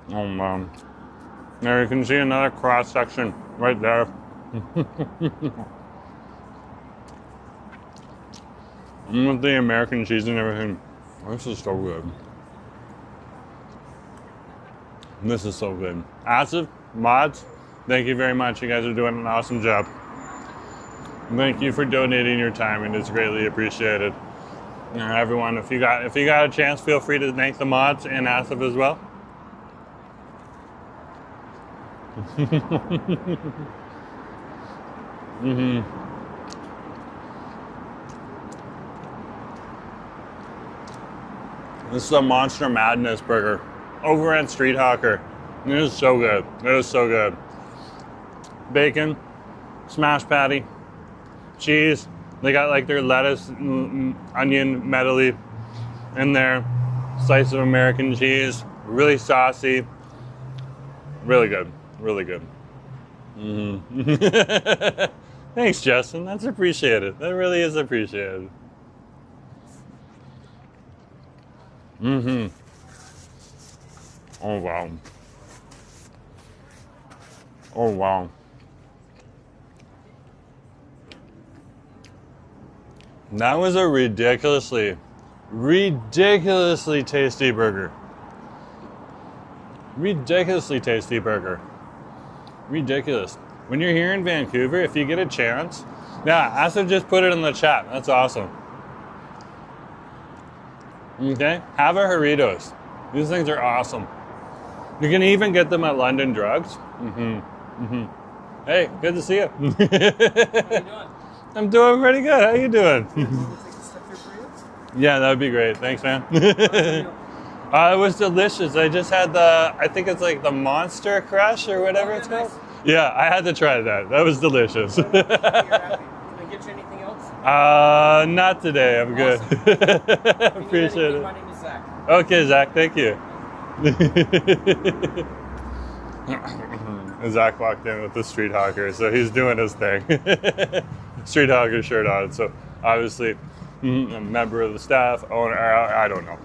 Oh man. There you can see another cross section right there. And with the American cheese and everything. This is so good. This is so good. Asif, mods, thank you very much. You guys are doing an awesome job. Thank you for donating your time, and it's greatly appreciated. Everyone, if you got a chance, feel free to thank the mods and Asif as well. This is a Monster Madness burger over at Street Hawker. It is so good. It is so good. Bacon, smash patty, cheese. They got like their lettuce, onion medley in there. Slice of American cheese. Really saucy. Really good. Really good. Thanks, Justin. That's appreciated. That really is appreciated. Oh, wow. Oh, wow. That was a ridiculously tasty burger. Ridiculously tasty burger. Ridiculous. When you're here in Vancouver, if you get a chance, yeah, Asa just put it in the chat. That's awesome. Okay, have a Doritos. These things are awesome. You can even get them at London Drugs. Hey, good to see you. How you doing? I'm doing pretty good. How you doing? Take a step here for you? Yeah, that would be great. Thanks, man. It was delicious. I just had I think it's like the Monster Crush or whatever it's called. Yeah, I had to try that. That was delicious. You're happy. Can I get you anything else? Not today. I'm good. Appreciate it. My name is Zach. Okay, Zach. Thank you. Zach walked in with the Street Hawker, so he's doing his thing. Street Hawker shirt on, so obviously a member of the staff, owner, I don't know.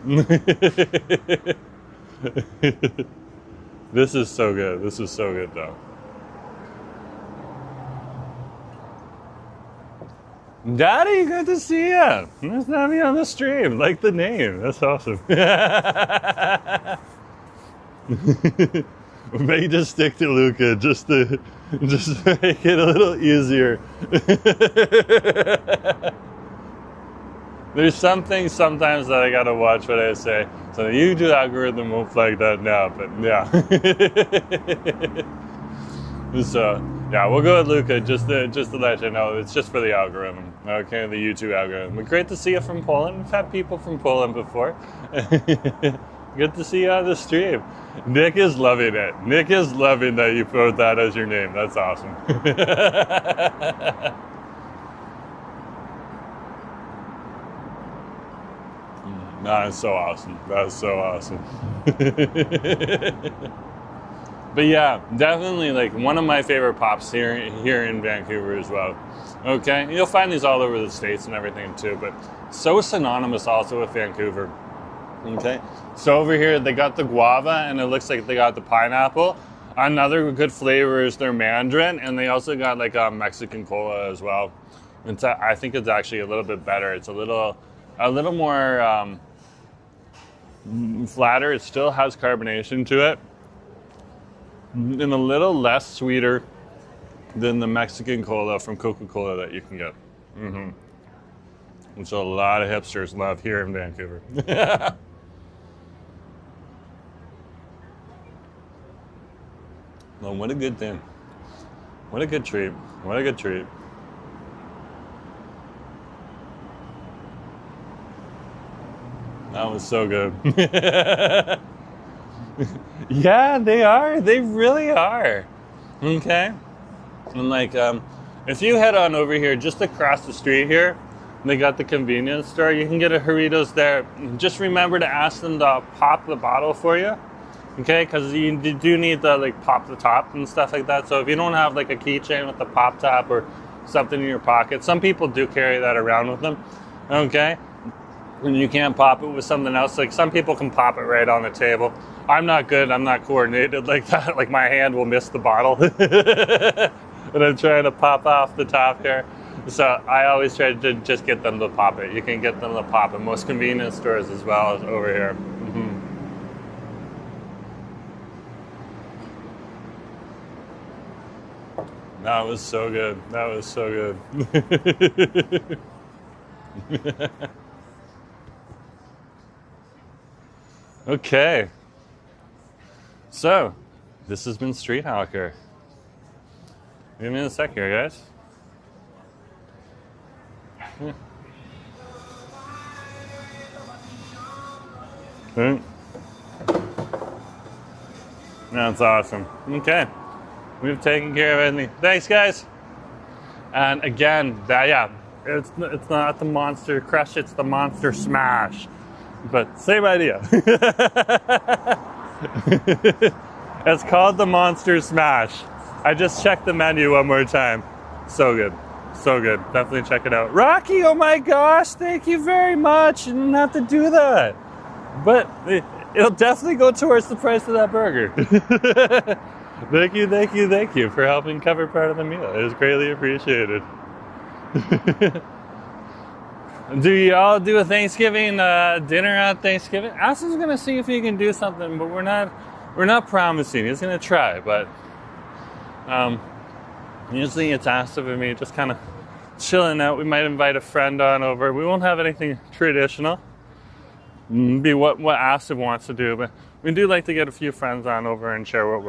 This is so good. This is so good, though. Daddy, good to see you. Nice to have you on the stream. Like the name. That's awesome. Maybe just stick to Luca just to make it a little easier. There's some things sometimes that I gotta watch what I say. So the YouTube algorithm won't flag that now, but yeah. So yeah, we'll go with Luca just to let you know. It's just for the algorithm, okay? The YouTube algorithm. But great to see you from Poland. We've had people from Poland before. Good to see you on the stream. Nick is loving it. Nick is loving that you put that as your name. That's awesome. That's so awesome. That's so awesome. But yeah, definitely like one of my favorite pops here in Vancouver as well. Okay, you'll find these all over the States and everything too, but so synonymous also with Vancouver. Okay, so over here they got the guava and it looks like they got the pineapple. Another good flavor is their mandarin, and they also got like a Mexican cola as well. I think it's actually a little bit better. It's a little more flatter. It still has carbonation to it, and a little less sweeter than the Mexican cola from Coca-Cola that you can get. Which a lot of hipsters love here in Vancouver. Well, what a good thing. What a good treat. What a good treat. That was so good. Yeah, they are. They really are. Okay? And like, if you head on over here, just across the street here, they got the convenience store. You can get a Doritos there. Just remember to ask them to pop the bottle for you. Okay? Because you do need to like pop the top and stuff like that. So if you don't have like a keychain with the pop top or something in your pocket, some people do carry that around with them. Okay? And you can't pop it with something else. Like some people can pop it right on the table. I'm not good. I'm not coordinated like that. Like my hand will miss the bottle. And I'm trying to pop off the top here. So I always try to just get them to pop it. You can get them to pop it. Most convenience stores as well as over here. That was so good. That was so good. Okay. So, this has been Street Hawker. Give me a sec here, guys. Okay. That's awesome. Okay. We've taken care of everything. Thanks, guys. And again, it's not the Monster Crush, it's the Monster Smash. But same idea. It's called the Monster Smash. I just checked the menu one more time. So good. So good. Definitely check it out. Rocky, oh my gosh, thank you very much. You didn't have to do that. But it'll definitely go towards the price of that burger. Thank you for helping cover part of the meal. It was greatly appreciated. Do y'all do a Thanksgiving dinner on Thanksgiving? Austin's gonna see if he can do something, but we're not promising. He's gonna try, but usually it's Austin and me just kind of chilling out. We might invite a friend on over. We won't have anything traditional. Be what Austin wants to do, but we do like to get a few friends on over and share what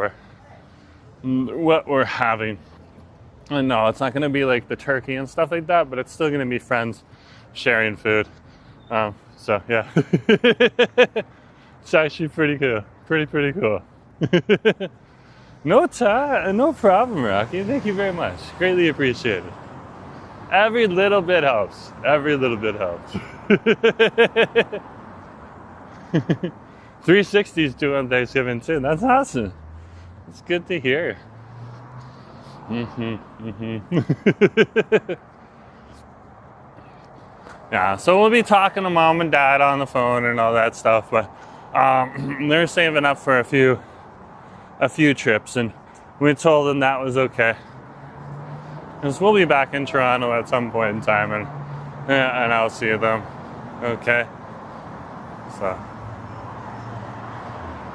we're having. And no, it's not gonna be like the turkey and stuff like that, but it's still gonna be friends sharing food. So yeah. It's actually pretty cool. Pretty cool. No problem, Rocky. Thank you very much. Greatly appreciated. Every little bit helps. 360's doing Thanksgiving too. That's awesome. It's good to hear. Yeah, so we'll be talking to mom and dad on the phone and all that stuff, but they're saving up for a few trips, and we told them that was okay. Because we'll be back in Toronto at some point in time, and I'll see them. Okay. So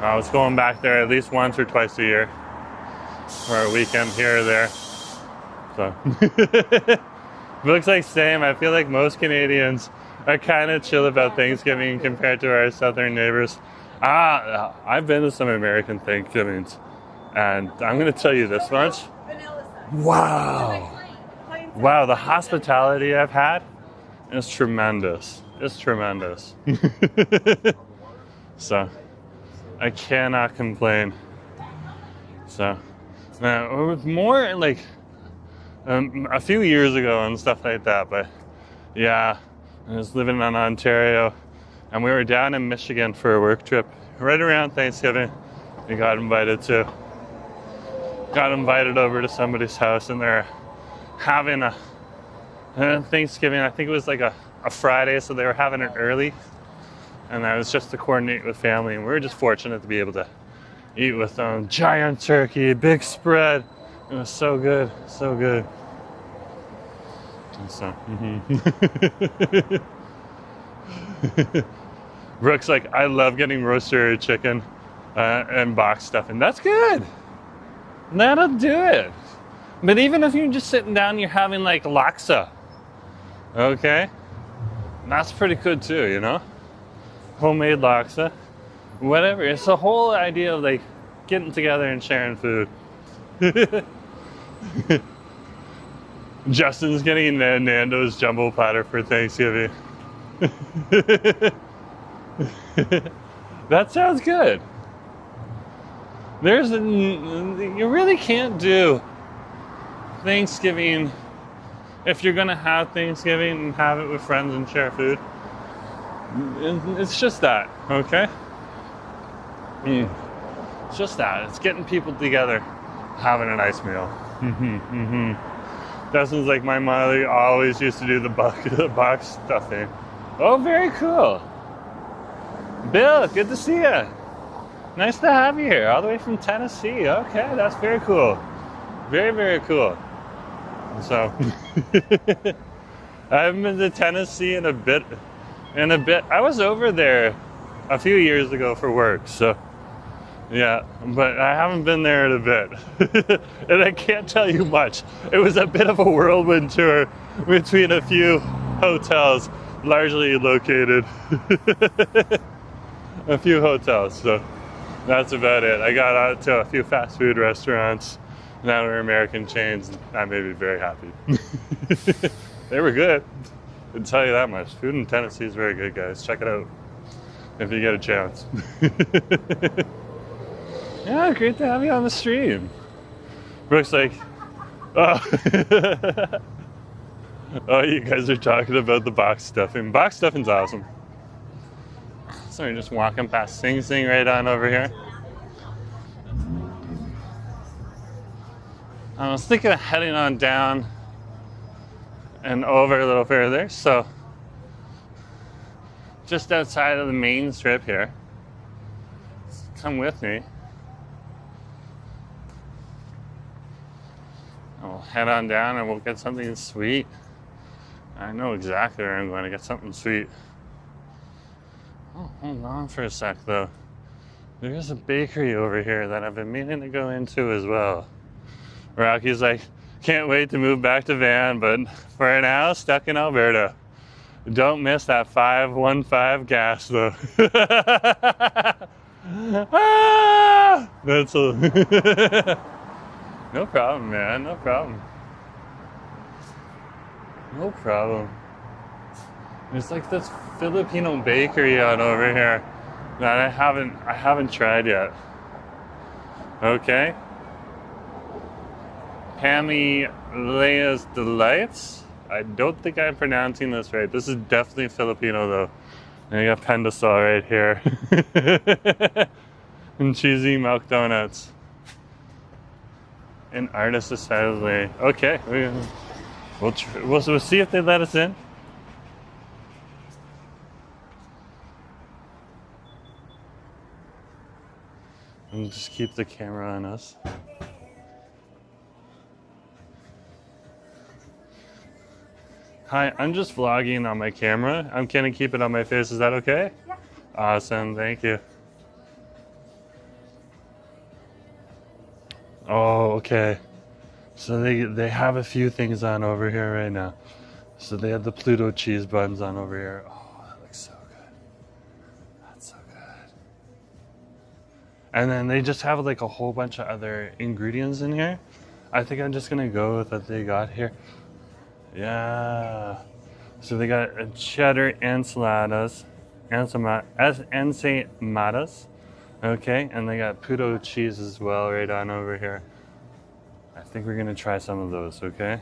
I was going back there at least once or twice a year, for a weekend here or there. So. It looks like same. I feel like most Canadians are kind of chill about Thanksgiving compared to our southern neighbors. I've been to some American Thanksgivings, and I'm going to tell you this much. Wow, the hospitality I've had is tremendous. It's tremendous. So, I cannot complain. So, it was more like a few years ago and stuff like that, but yeah, I was living in Ontario, and we were down in Michigan for a work trip right around Thanksgiving. We got invited over to somebody's house, and they're having a Thanksgiving. I think it was like a Friday, so they were having it early, and that was just to coordinate with family, and we were just fortunate to be able to eat with them. Giant turkey, big spread. It was so good, so good. So, Brooke's like, I love getting roasted chicken and box stuff, and that's good. That'll do it. But even if you're just sitting down, you're having like laksa, Okay, and that's pretty good too, you know? Homemade laksa, whatever. It's the whole idea of like getting together and sharing food. Justin's getting Nando's jumbo platter for Thanksgiving. That sounds good. You really can't do Thanksgiving if you're gonna have Thanksgiving and have it with friends and share food. It's just that, okay? It's just that. It's getting people together, having a nice meal. Justin's like, my mother always used to do the box stuffing. Oh, very cool. Bill, good to see you. Nice to have you here, all the way from Tennessee. Okay, that's very cool. Very, very cool. So, I haven't been to Tennessee in a bit. I was over there a few years ago for work, so yeah, but I haven't been there in a bit. And I can't tell you much. It was a bit of a whirlwind tour between a few hotels, largely located. A few hotels, so that's about it. I got out to a few fast food restaurants that were American chains. I made me very happy. They were good. I can tell you that much. Food in Tennessee is very good, guys. Check it out if you get a chance. Yeah, great to have you on the stream. Brooke's like, oh. Oh, you guys are talking about the box stuffing. Box stuffing's awesome. So we're just walking past Sing Sing right on over here. I was thinking of heading on down and over a little further, so just outside of the main strip here. Come with me. I'll head on down and we'll get something sweet. I know exactly where I'm going to get something sweet. Oh, hold on for a sec though. There's a bakery over here that I've been meaning to go into as well. Rocky's like, can't wait to move back to Van, but for now, stuck in Alberta. Don't miss that 515 gas though. Ah! That's a no problem, man. No problem. No problem. There's like this Filipino bakery on over here that I haven't tried yet. Okay. Pamily's Delights. I don't think I'm pronouncing this right. This is definitely Filipino though. And you got Pendasol right here. And cheesy milk donuts. And artist assembly. Okay, we'll see if they let us in. And just keep the camera on us. Hi, I'm just vlogging on my camera. I'm gonna keep it on my face. Is that okay? Yeah. Awesome, thank you. Oh, okay. So they have a few things on over here right now. So they have the Pluto cheese buns on over here. Oh, that looks so good. That's so good. And then they just have like a whole bunch of other ingredients in here. I think I'm just gonna go with what they got here. Yeah. So they got a cheddar enchiladas. Okay, and they got Pluto cheese as well right on over here. I think we're gonna try some of those, okay?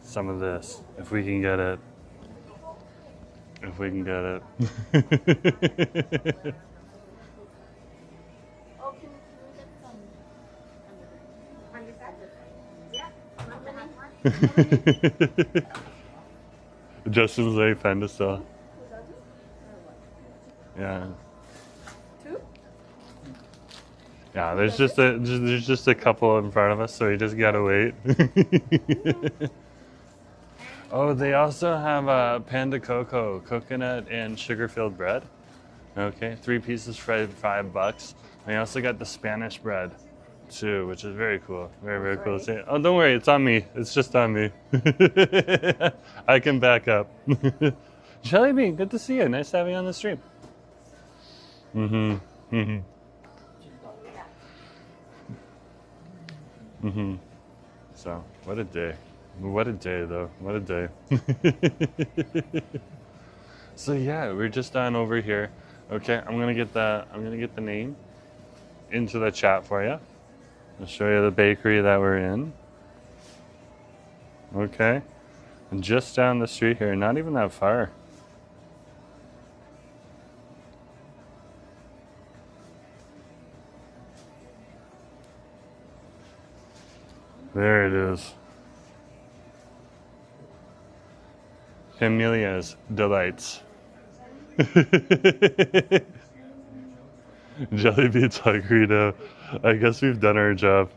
Some of this, if we can get it. If we can get it. Justin's like Pendasol. Yeah. Yeah, there's just a couple in front of us, so we just gotta wait. Oh, they also have Panda Cocoa, coconut and sugar-filled bread. Okay, 3 pieces for $5. They also got the Spanish bread, too, which is very cool. Very, very cool to see. Oh, don't worry, it's on me. It's just on me. I can back up. Jelly Bean, good to see you. Nice having you on the stream. So, what a day. What a day, though. What a day. So yeah, we're just on over here. Okay, I'm gonna get the name into the chat for you. I'll show you the bakery that we're in. Okay, and just down the street here, not even that far. There it is. Pamilia's Delights. Jelly Bean's hungry now. I guess we've done our job.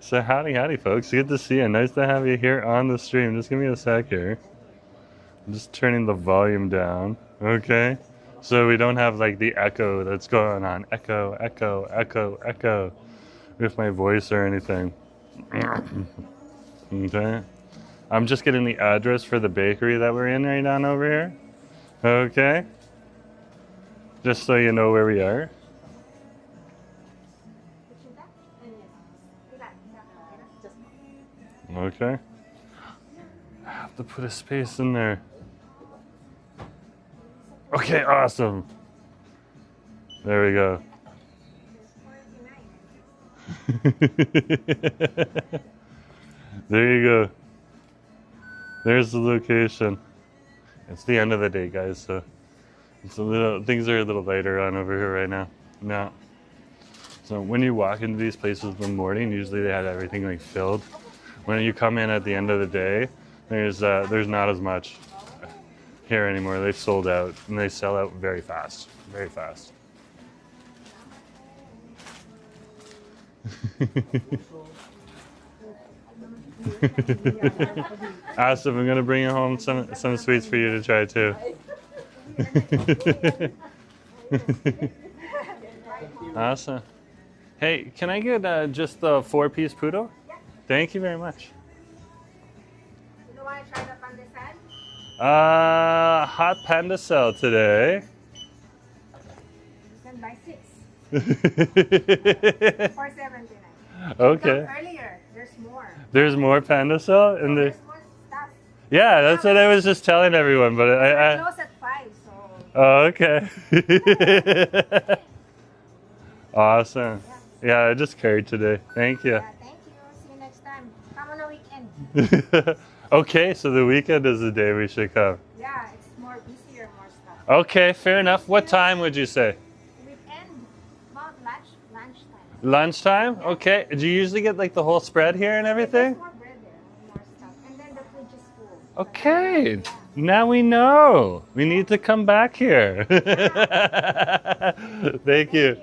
So howdy folks, good to see you. Nice to have you here on the stream. Just give me a sec here. I'm just turning the volume down. Okay. So we don't have like the echo that's going on. Echo, echo, echo, echo with my voice or anything. Okay. I'm just getting the address for the bakery that we're in right now over here. Okay. Just so you know where we are. Okay. I have to put a space in there. Okay, awesome. There we go. There you go. There's the location. It's the end of the day, guys, so it's things are a little lighter on over here right now. No. So when you walk into these places in the morning, usually they have everything like filled. When you come in at the end of the day, there's not as much here anymore. They've sold out, and they sell out very fast. Very fast. Asif, I'm gonna bring you home some sweets for you to try too. Awesome. Hey, can I get just the 4-piece poodle? Yeah. Thank you very much. You want to try the pandesal? Hot panda cell today. You can buy 6. For $4.79. Okay. Come earlier, there's more. There's more panda cell in the. There's more stuff. Yeah, that's what I was just telling everyone, but We're close at 5, so. Oh, okay. Awesome. Yeah, I just carried today. Thank you. Yeah, thank you. See you next time. Come on a weekend. Okay, so the weekend is the day we should come. Yeah, it's more busier, more stuff. Okay, fair enough. What time would you say? Weekend, about lunchtime. Lunchtime? Okay. Do you usually get like the whole spread here and everything? There's more bread there, more stuff. And then the fridge is full. Okay. Now we know. We need to come back here. Thank you.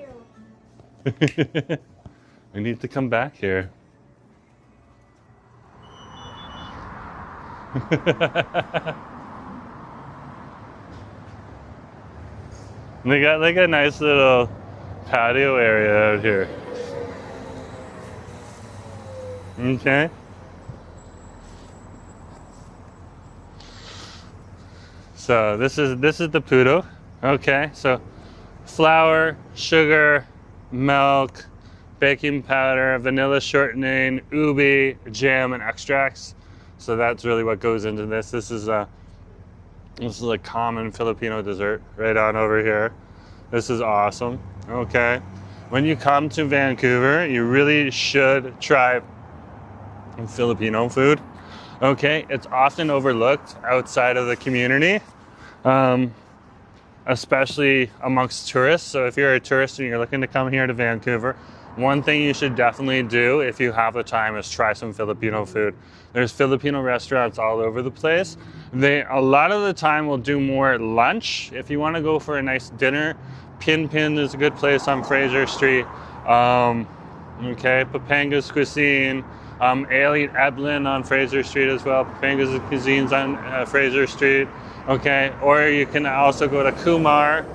We need to come back here. They got like a nice little patio area out here. Okay. So this is the poodle. Okay, so flour, sugar, milk, baking powder, vanilla shortening, ubi, jam, and extracts. So that's really what goes into this. This is a common Filipino dessert right on over here. This is awesome. Okay, when you come to Vancouver, you really should try Filipino food. Okay, it's often overlooked outside of the community, especially amongst tourists. So if you're a tourist and you're looking to come here to Vancouver, one thing you should definitely do if you have the time is try some Filipino food. There's Filipino restaurants all over the place. They a lot of the time will do more lunch. If you want to go for a nice dinner, Pin is a good place on Fraser Street. Okay, Papanga's Cuisine. Alien Eblin on Fraser Street as well. Papanga's Cuisine's on Fraser Street. Okay, or you can also go to Kumar.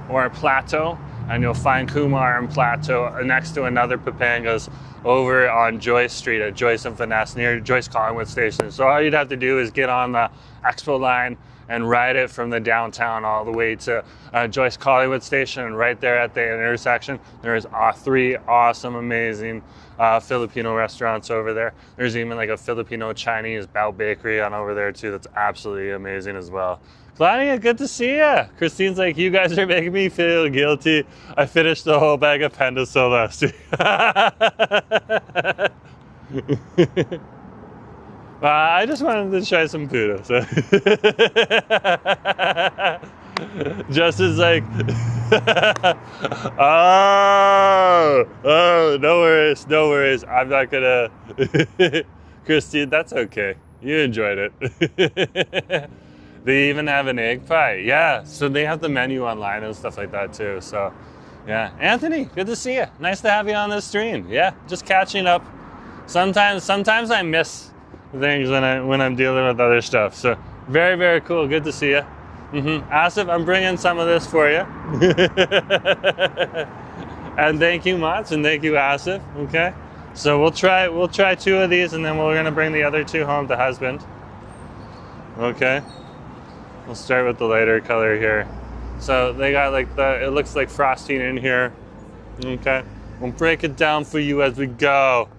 or Plateau, and you'll find Kumar and Plateau next to another Papanga's over on Joyce Street at Joyce and Finesse near Joyce Collingwood Station. So all you'd have to do is get on the Expo line and ride it from the downtown all the way to Joyce Collingwood Station, and right there at the intersection, there's 3 awesome, amazing Filipino restaurants over there. There's even like a Filipino Chinese Bao Bakery on over there too that's absolutely amazing as well. Claudia, good to see you. Christine's like, you guys are making me feel guilty. I finished the whole bag of Pendasil last week. I just wanted to try some food. So. Just as like, oh, no worries, no worries. I'm not gonna, Christine, that's okay. You enjoyed it. They even have an egg pie. Yeah, so they have the menu online and stuff like that too. So, yeah. Anthony, good to see you. Nice to have you on this stream. Yeah, just catching up. Sometimes I miss things when I'm dealing with other stuff. So, very, very cool. Good to see you. Asif, I'm bringing some of this for you. And thank you, Mats, and thank you, Asif. Okay. So we'll try 2 of these, and then we're gonna bring the other 2 home to husband. Okay. We'll start with the lighter color here. So they got like it looks like frosting in here. Okay. We'll break it down for you as we go.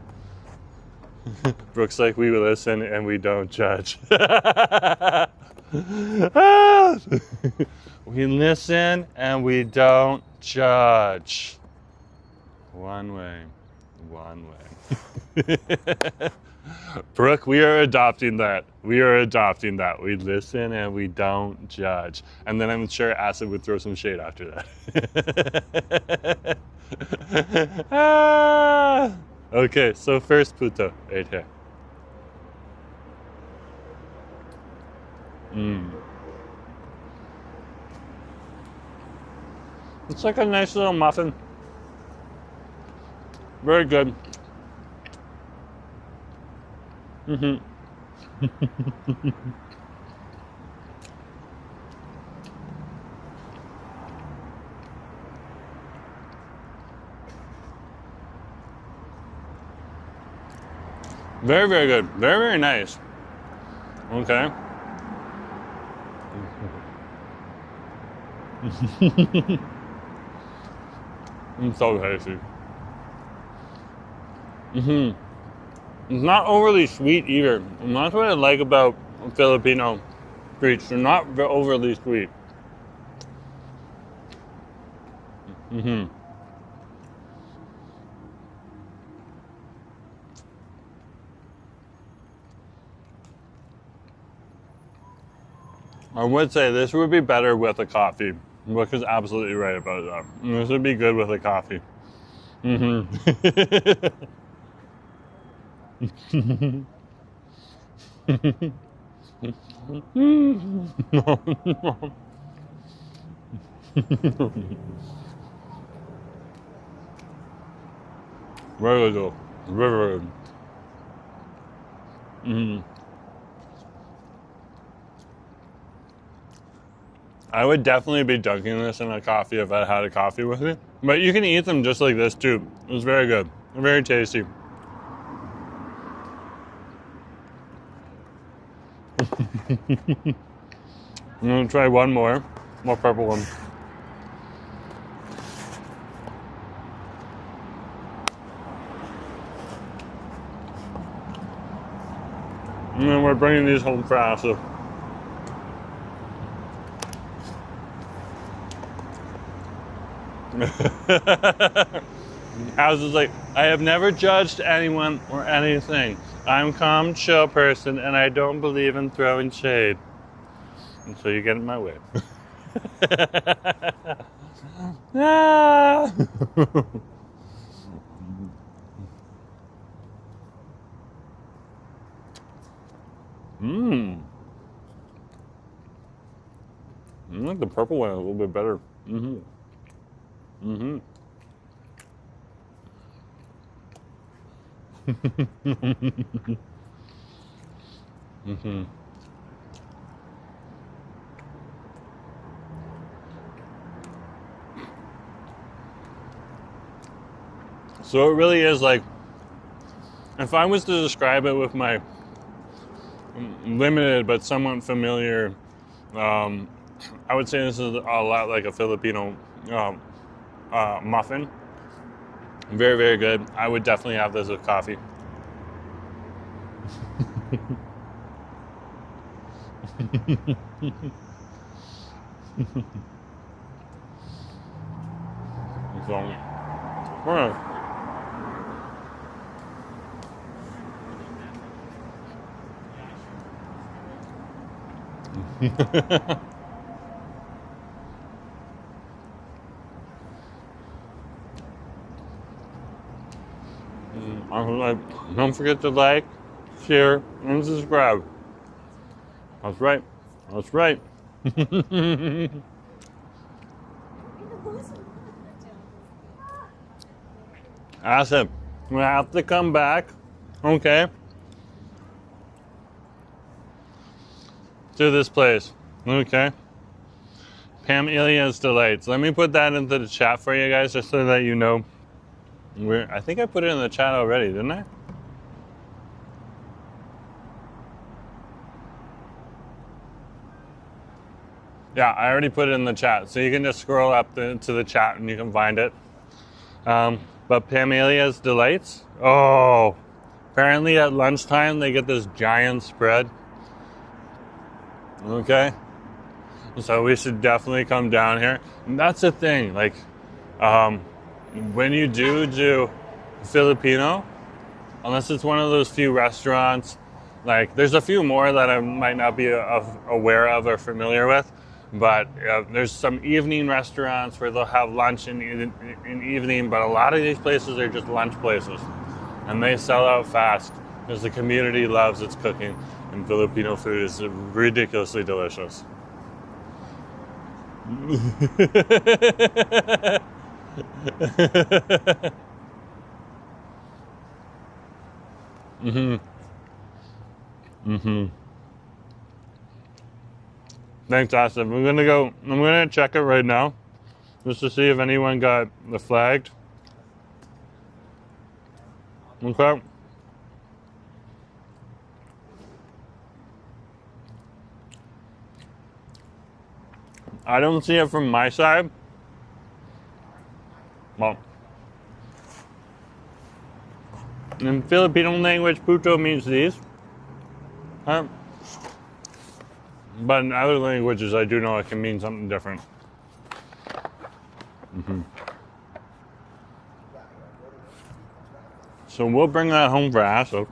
Brooke's like, we listen and we don't judge. We listen and we don't judge. One way. Brooke, we are adopting that. We We listen and we don't judge. And then I'm sure Acid would throw some shade after that. Okay, so first puto, right here. It's like a nice little muffin. Very good. Very, very good. Very, very nice. Okay. It's so tasty. It's not overly sweet either. And that's what I like about Filipino treats. They're not overly sweet. I would say this would be better with a coffee. Brooke is absolutely right about that. This would be good with a coffee. Very good. Very good. I would definitely be dunking this in a coffee if I had a coffee with it. But you can eat them just like this too. It's very good. Very tasty. I'm gonna try one more purple one. And then we're bringing these home for Asa. Asa is like, I have never judged anyone or anything. I'm a calm, chill person, and I don't believe in throwing shade. And so you get in my way. I like the purple one a little bit better. So it really is like, if I was to describe it with my limited but somewhat familiar, I would say this is a lot like a Filipino muffin. Very, very good. I would definitely have this with coffee. So, don't forget to like, share, and subscribe. That's right. That's right. Awesome. We have to come back. Okay. To this place. Okay. Pamylia's Delights. Let me put that into the chat for you guys just so that you know. I think I put it in the chat already, didn't I? Yeah, I already put it in the chat. So you can just scroll up to the chat and you can find it. But Pamylia's Delights. Oh, apparently at lunchtime they get this giant spread. Okay. So we should definitely come down here. And that's the thing. Like, when you do Filipino, unless it's one of those few restaurants, like there's a few more that I might not be aware of or familiar with, but there's some evening restaurants where they'll have lunch in evening, but a lot of these places are just lunch places, and they sell out fast because the community loves its cooking, and Filipino food is ridiculously delicious. Thanks, Austin. I'm gonna check it right now just to see if anyone got the flagged. Okay. I don't see it from my side. Well, in Filipino language, puto means these. Huh? But in other languages, I do know it can mean something different. So we'll bring that home for Asso.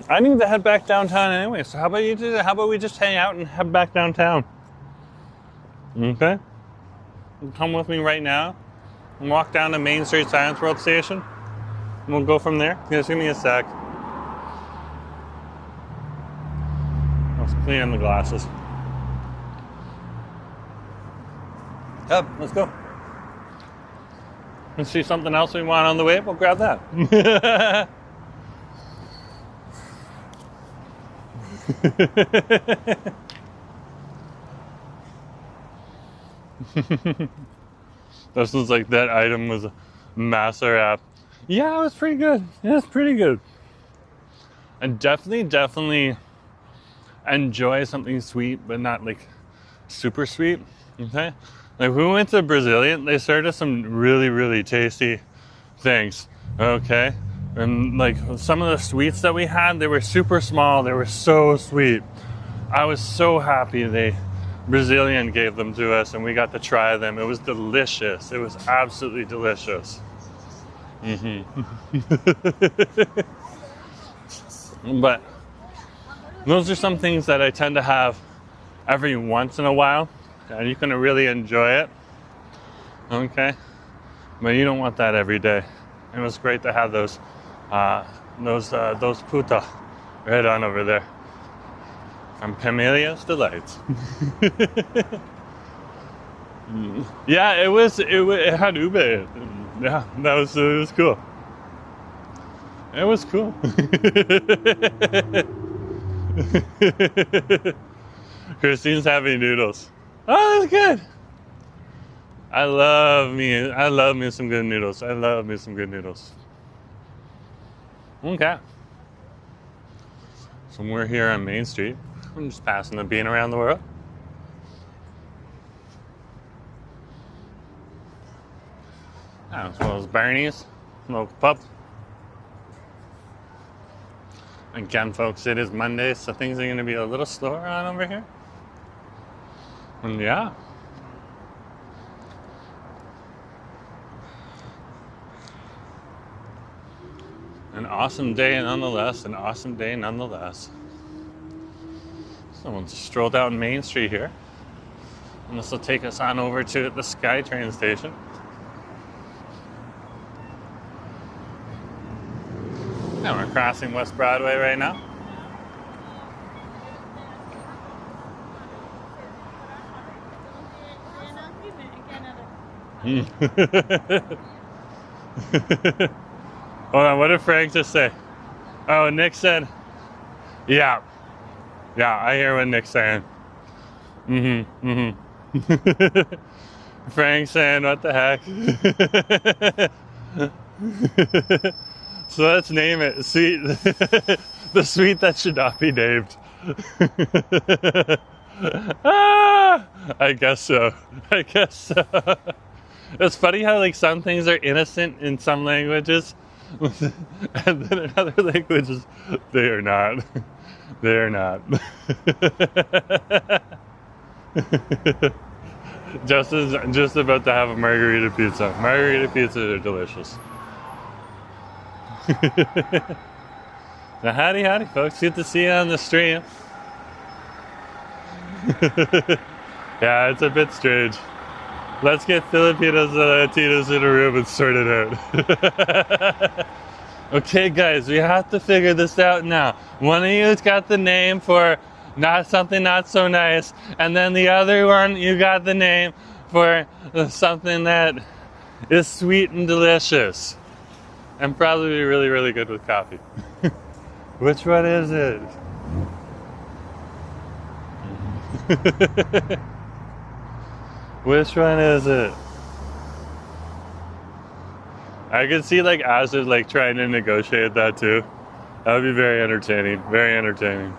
I need to head back downtown anyway, so how about we just hang out and head back downtown? Okay? Come with me right now and walk down to Main Street Science World Station. And we'll go from there. Just give me a sec. Let's clean the glasses. Yep, let's go. Let's see something else we want on the way. We'll grab that. This was like that item was a Master app. Yeah, it was pretty good. Yeah, it's pretty good. I definitely enjoy something sweet, but not like super sweet. Okay, like we went to Brazilian, they served us some really, really tasty things. Okay, and like some of the sweets that we had, they were super small. They were so sweet. I was so happy Brazilian gave them to us and we got to try them. It was delicious. It was absolutely delicious. But those are some things that I tend to have every once in a while, and you can really enjoy it. Okay, but you don't want that every day. It was great to have those puta right on over there. From Pamylia's Delights. Yeah, it had ube. Yeah, it was cool. It was cool. Christine's having noodles. Oh, that's good. I love me some good noodles. I love me some good noodles. Okay. So we're here on Main Street. I'm just passing the bean around the world. As well as Barney's, local pub. Again, folks, it is Monday, so things are going to be a little slower on over here. And yeah. An awesome day nonetheless, an awesome day nonetheless. So we'll just stroll down Main Street here. And this will take us on over to the SkyTrain station. And we're crossing West Broadway right now. Hold on, what did Frank just say? Oh, Nick said, yeah. Yeah, I hear what Nick's saying. Frank saying, what the heck? So let's name it sweet. The sweet that should not be named. I guess so. I guess so. It's funny how like some things are innocent in some languages, and then in other languages they are not. They are not. Just about to have a margarita pizza. Margarita pizzas are delicious. Now, howdy, folks. Good to see you on the stream. Yeah, it's a bit strange. Let's get Filipinos and Latinos in a room and sort it out. Okay, guys, we have to figure this out now. One of you's got the name for something not so nice, and then the other one, you got the name for something that is sweet and delicious. And probably really, really good with coffee. Which one is it? Which one is it? I could see like Azure like trying to negotiate that too. That would be very entertaining. Very entertaining.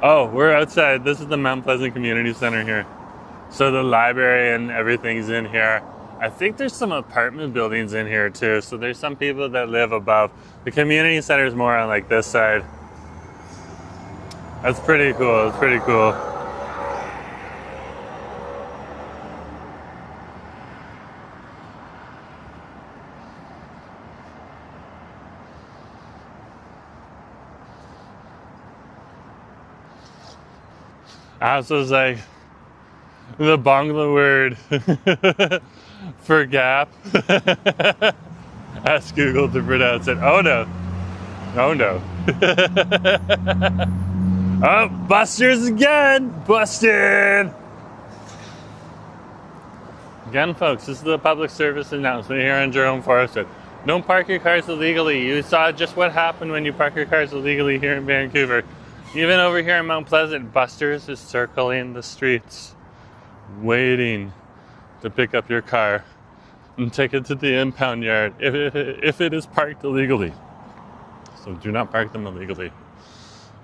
Oh, we're outside. This is the Mount Pleasant Community Center here. So the library and everything's in here. I think there's some apartment buildings in here too. So there's some people that live above. The community center is more on like this side. That's pretty cool. It's pretty cool. Also, it's like the Bangla word for gap. Ask Google to pronounce it. Oh no. Oh no. Oh, Busters again. Busted. Again, folks, this is the public service announcement here on Jerome Forestwood. Don't park your cars illegally. You saw just what happened when you park your cars illegally here in Vancouver. Even over here in Mount Pleasant, Busters is circling the streets, waiting to pick up your car and take it to the impound yard if it is parked illegally. So do not park them illegally.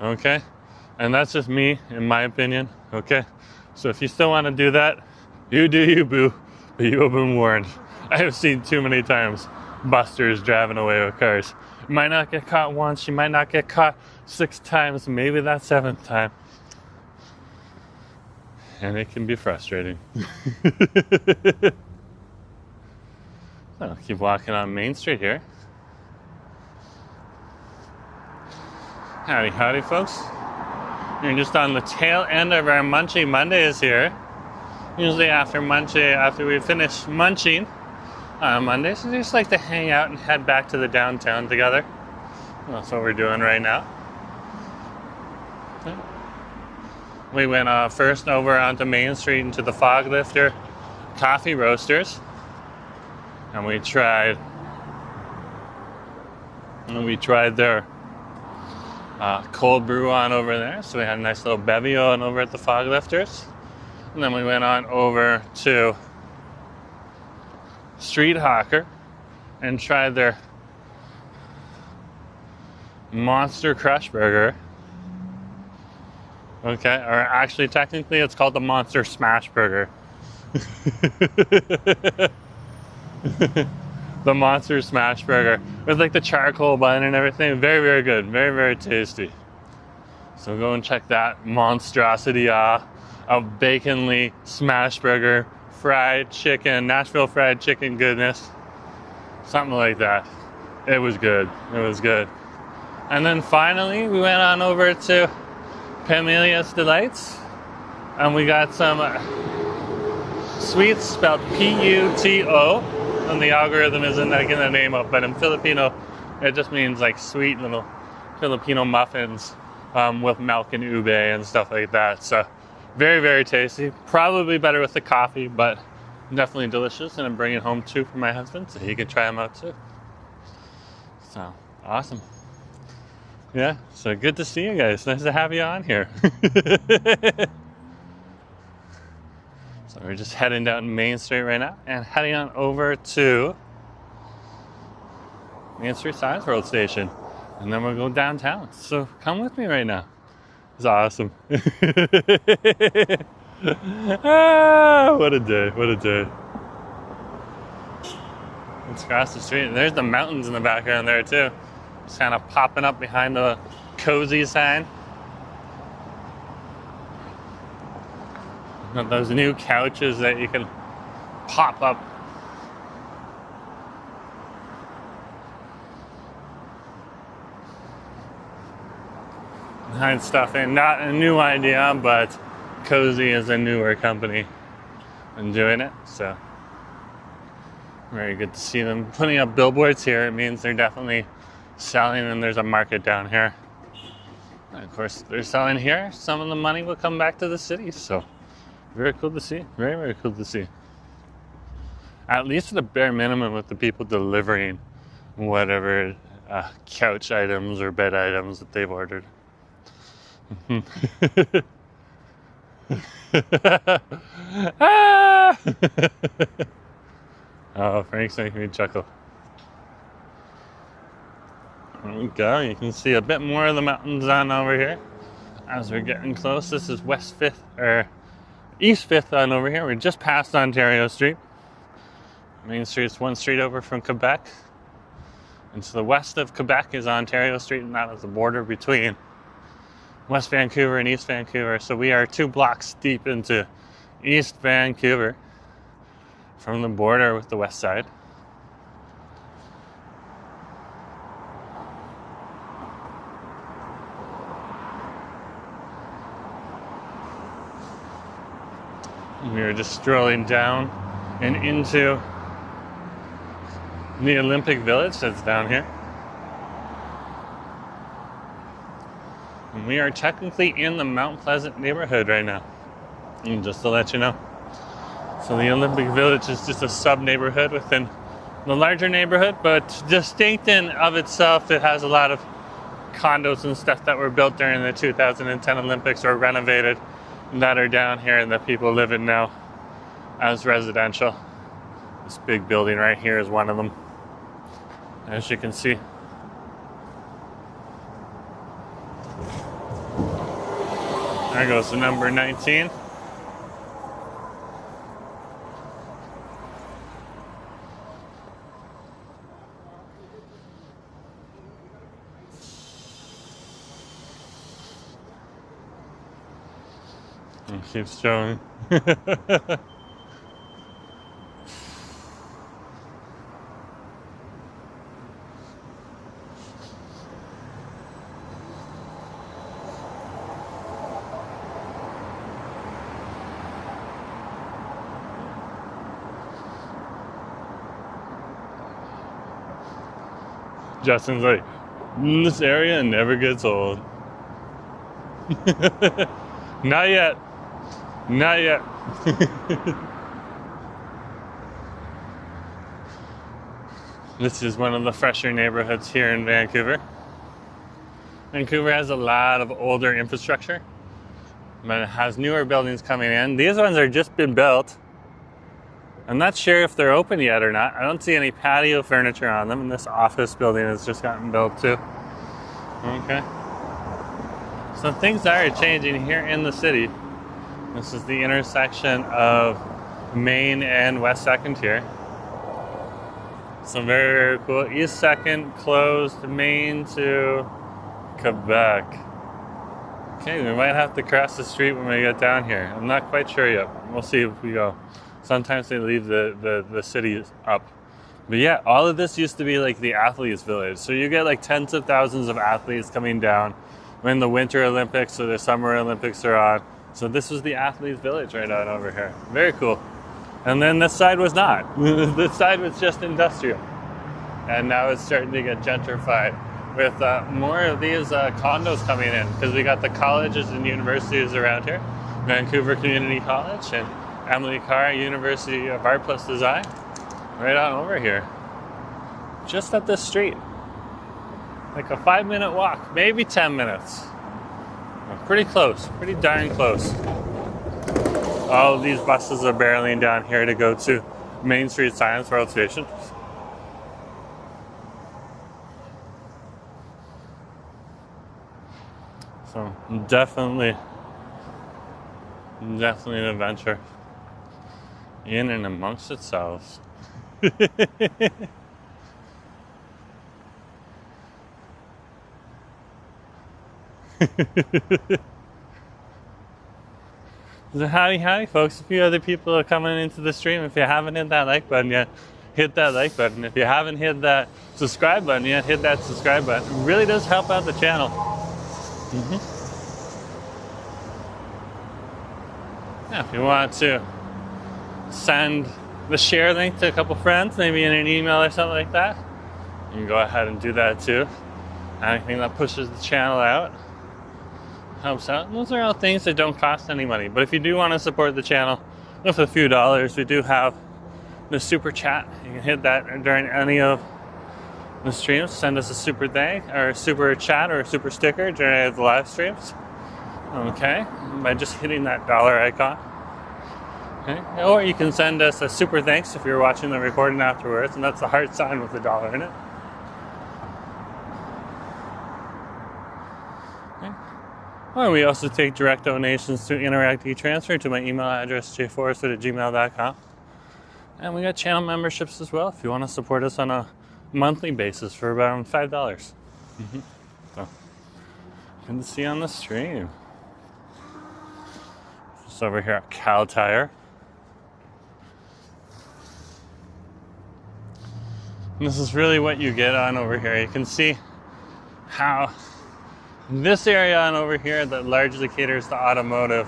Okay? And that's just me, in my opinion. Okay? So if you still want to do that, you do you, boo. But you have been warned. I have seen too many times Busters driving away with cars. You might not get caught once, you might not get caught 6 times, maybe that 7th time. And it can be frustrating. So keep walking on Main Street here. Howdy, howdy, folks. You're just on the tail end of our Munchie Mondays here. Usually after we finish munching on Mondays, we just like to hang out and head back to the downtown together. That's what we're doing right now. We went first over onto Main Street into the Foglifter Coffee Roasters, and we tried their cold brew on over there. So we had a nice little bevy on over at the Foglifters. And then we went on over to Street Hawker and tried their Monster Crush Burger. Okay, or actually technically it's called the Monster Smash Burger. The Monster Smash Burger with like the charcoal bun and everything. Very, very good. Very, very tasty. So go and check that monstrosity of baconly smash burger, fried chicken, Nashville fried chicken goodness. Something like that. It was good. It was good. And then finally we went on over to Pamily Delights and we got some sweets spelled P-U-T-O, and the algorithm isn't getting the name up, but in Filipino it just means like sweet little Filipino muffins with milk and ube and stuff like that. So very, very tasty. Probably better with the coffee, but definitely delicious, and I'm bringing home 2 for my husband so he can try them out too. So awesome. Yeah, so good to see you guys. Nice to have you on here. So we're just heading down Main Street right now and heading on over to Main Street Science World Station. And then we'll go downtown. So come with me right now. It's awesome. Ah, what a day, what a day. Let's cross the street. There's the mountains in the background there too. Just kind of popping up behind the cozy sign. Got those new couches that you can pop up. Hide stuff in. Not a new idea, but Cozy is a newer company and doing it, so very good to see them putting up billboards here. It means they're definitely selling, and there's a market down here. And of course, they're selling here. Some of the money will come back to the city, so very cool to see. Very, very cool to see. At least at the bare minimum with the people delivering whatever couch items or bed items that they've ordered. Ah! Oh, Frank's making me chuckle. There we go. You can see a bit more of the mountains on over here as we're getting close. This is West 5th, or East 5th on over here. We're just past Ontario Street. Main Street's 1 street over from Quebec. And to the west of Quebec is Ontario Street, and that is the border between West Vancouver and East Vancouver. So we are 2 blocks deep into East Vancouver from the border with the west side. We are just strolling down and into the Olympic Village that's down here. And we are technically in the Mount Pleasant neighborhood right now. And just to let you know. So the Olympic Village is just a sub-neighborhood within the larger neighborhood, but distinct in of itself. It has a lot of condos and stuff that were built during the 2010 Olympics or renovated that are down here and that people live in now as residential. This big building right here is one of them, as you can see. There goes the number 19. And keeps showing. Justin's like, this area never gets old. Not yet. Not yet. This is one of the fresher neighborhoods here in Vancouver. Vancouver has a lot of older infrastructure, but it has newer buildings coming in. These ones are just been built. I'm not sure if they're open yet or not. I don't see any patio furniture on them, and this office building has just gotten built too. Okay. So things are changing here in the city. This is the intersection of Main and West 2nd here. So very, very cool. East 2nd closed, Main to Quebec. Okay, we might have to cross the street when we get down here. I'm not quite sure yet. We'll see if we go. Sometimes they leave the city up. But yeah, all of this used to be like the athletes' village. So you get like tens of thousands of athletes coming down when the Winter Olympics or the Summer Olympics are on. So this was the athletes' village right on over here. Very cool. And then this side was not. This side was just industrial. And now it's starting to get gentrified with more of these condos coming in, because we got the colleges and universities around here. Vancouver Community College and Pamily University of Art plus Design right on over here. Just up this street. Like a 5-minute walk, maybe 10 minutes. Pretty close, pretty darn close. All of these buses are barreling down here to go to Main Street Science World Station. So definitely an adventure in and amongst itself. So howdy folks, a few other people are coming into the stream. If you haven't hit that like button yet, hit that like button. If you haven't hit that subscribe button yet, hit that subscribe button. It really does help out the channel. Yeah, if you want to send the share link to a couple friends, maybe in an email or something like that, you can go ahead and do that too. Anything that pushes the channel out helps out. And those are all things that don't cost any money. But if you do want to support the channel with a few dollars, we do have the super chat. You can hit that during any of the streams. Send us a super thank or a super chat or a super sticker during any of the live streams. Okay, by just hitting that dollar icon. Okay, or you can send us a super thanks if you're watching the recording afterwards, and that's the heart sign with the dollar in it. Or we also take direct donations to Interact eTransfer to my email address, jforestwood@gmail.com. And we got channel memberships as well if you want to support us on a monthly basis for around $5. So, good to see you on the stream. Just over here at Cal Tire. And this is really what you get on over here. You can see how this area on over here that largely caters to automotive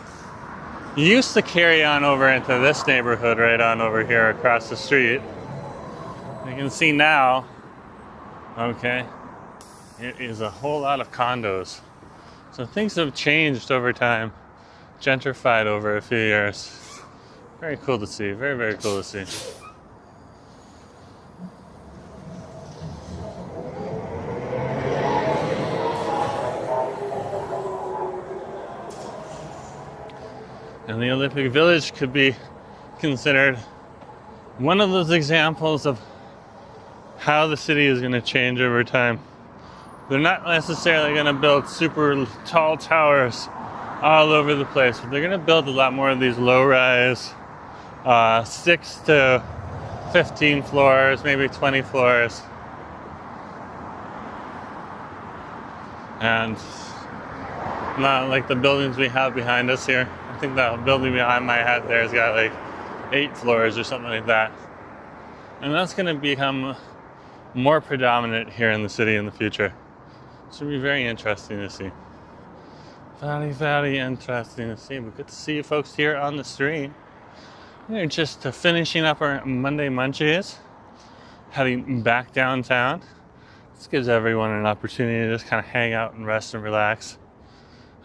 used to carry on over into this neighborhood right on over here across the street. You can see now, okay, it is a whole lot of condos. So things have changed over time, gentrified over a few years. Very cool to see, very, very cool to see. And the Olympic Village could be considered one of those examples of how the city is going to change over time. They're not necessarily going to build super tall towers all over the place, but they're going to build a lot more of these low-rise, 6 to 15 floors, maybe 20 floors. And not like the buildings we have behind us here. I think that building behind my head there has got like 8 floors or something like that. And that's going to become more predominant here in the city in the future. It should be very interesting to see. Very, very interesting to see. But good to see you folks here on the stream. We're just finishing up our Monday Munchies, heading back downtown. This gives everyone an opportunity to just kind of hang out and rest and relax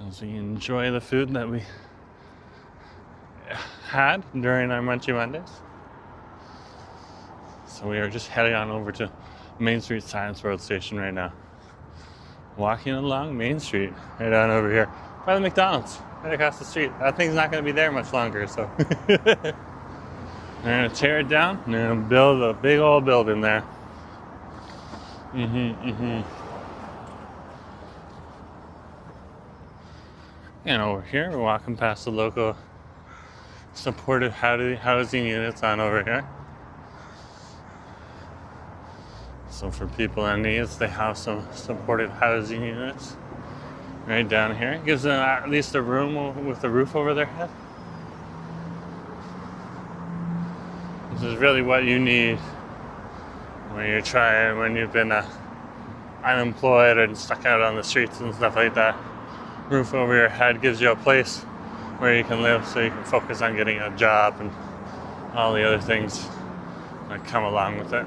as we enjoy the food that we had during our Munchie Mondays. So we are just heading on over to Main Street Science World Station right now. Walking along Main Street, right on over here by the McDonald's, right across the street. That thing's not going to be there much longer, so they're going to tear it down and they're going to build a big old building there. And over here, we're walking past the local supportive housing units on over here. So for people in need, they have some supportive housing units right down here. It gives them at least a room with a roof over their head. This is really what you need when you've been unemployed and stuck out on the streets and stuff like that. Roof over your head gives you a place where you can live so you can focus on getting a job and all the other things that come along with it.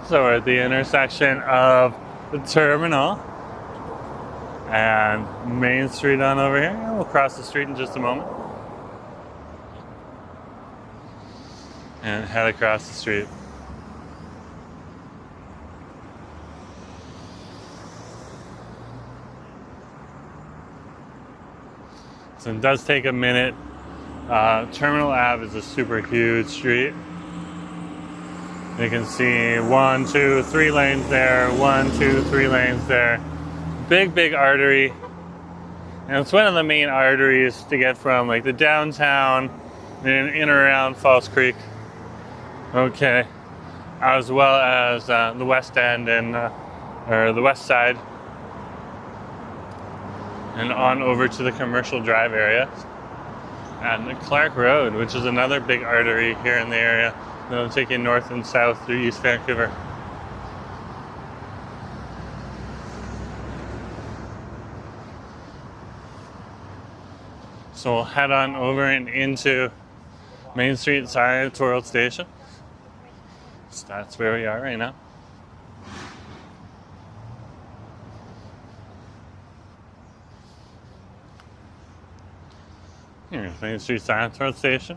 So we're at the intersection of the terminal and Main Street on over here. We'll cross the street in just a moment and head across the street. So it does take a minute. Terminal Ave is a super huge street. You can see 1, 2, 3 lanes there, 1, 2, 3 lanes there. Big artery. And it's one of the main arteries to get from like the downtown and in around Falls Creek. Okay. As well as the West End and or the West Side. And on over to the Commercial Drive area. And the Clark Road, which is another big artery here in the area. That'll take you north and south through East Vancouver. So we'll head on over and into Main Street side Torrell Station. So that's where we are right now. Here's Main Street side Torrell Station.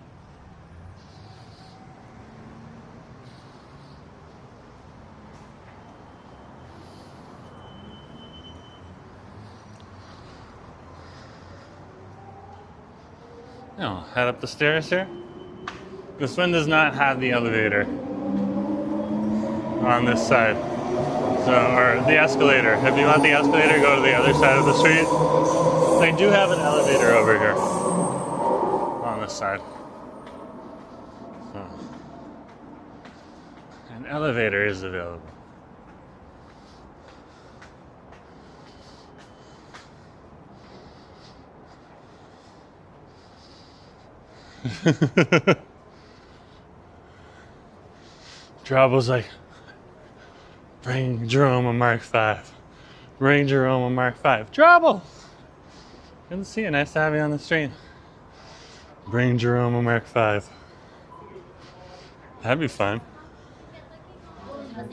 Now, head up the stairs here. This one does not have the elevator on this side. So, or the escalator. If you want the escalator, go to the other side of the street. They do have an elevator over here on this side. So, an elevator is available. Trouble's like, bring Jerome a Mark V. Bring Jerome a Mark V. Trouble! Good to see you. Nice to have you on the stream. Bring Jerome a Mark V. That'd be fun.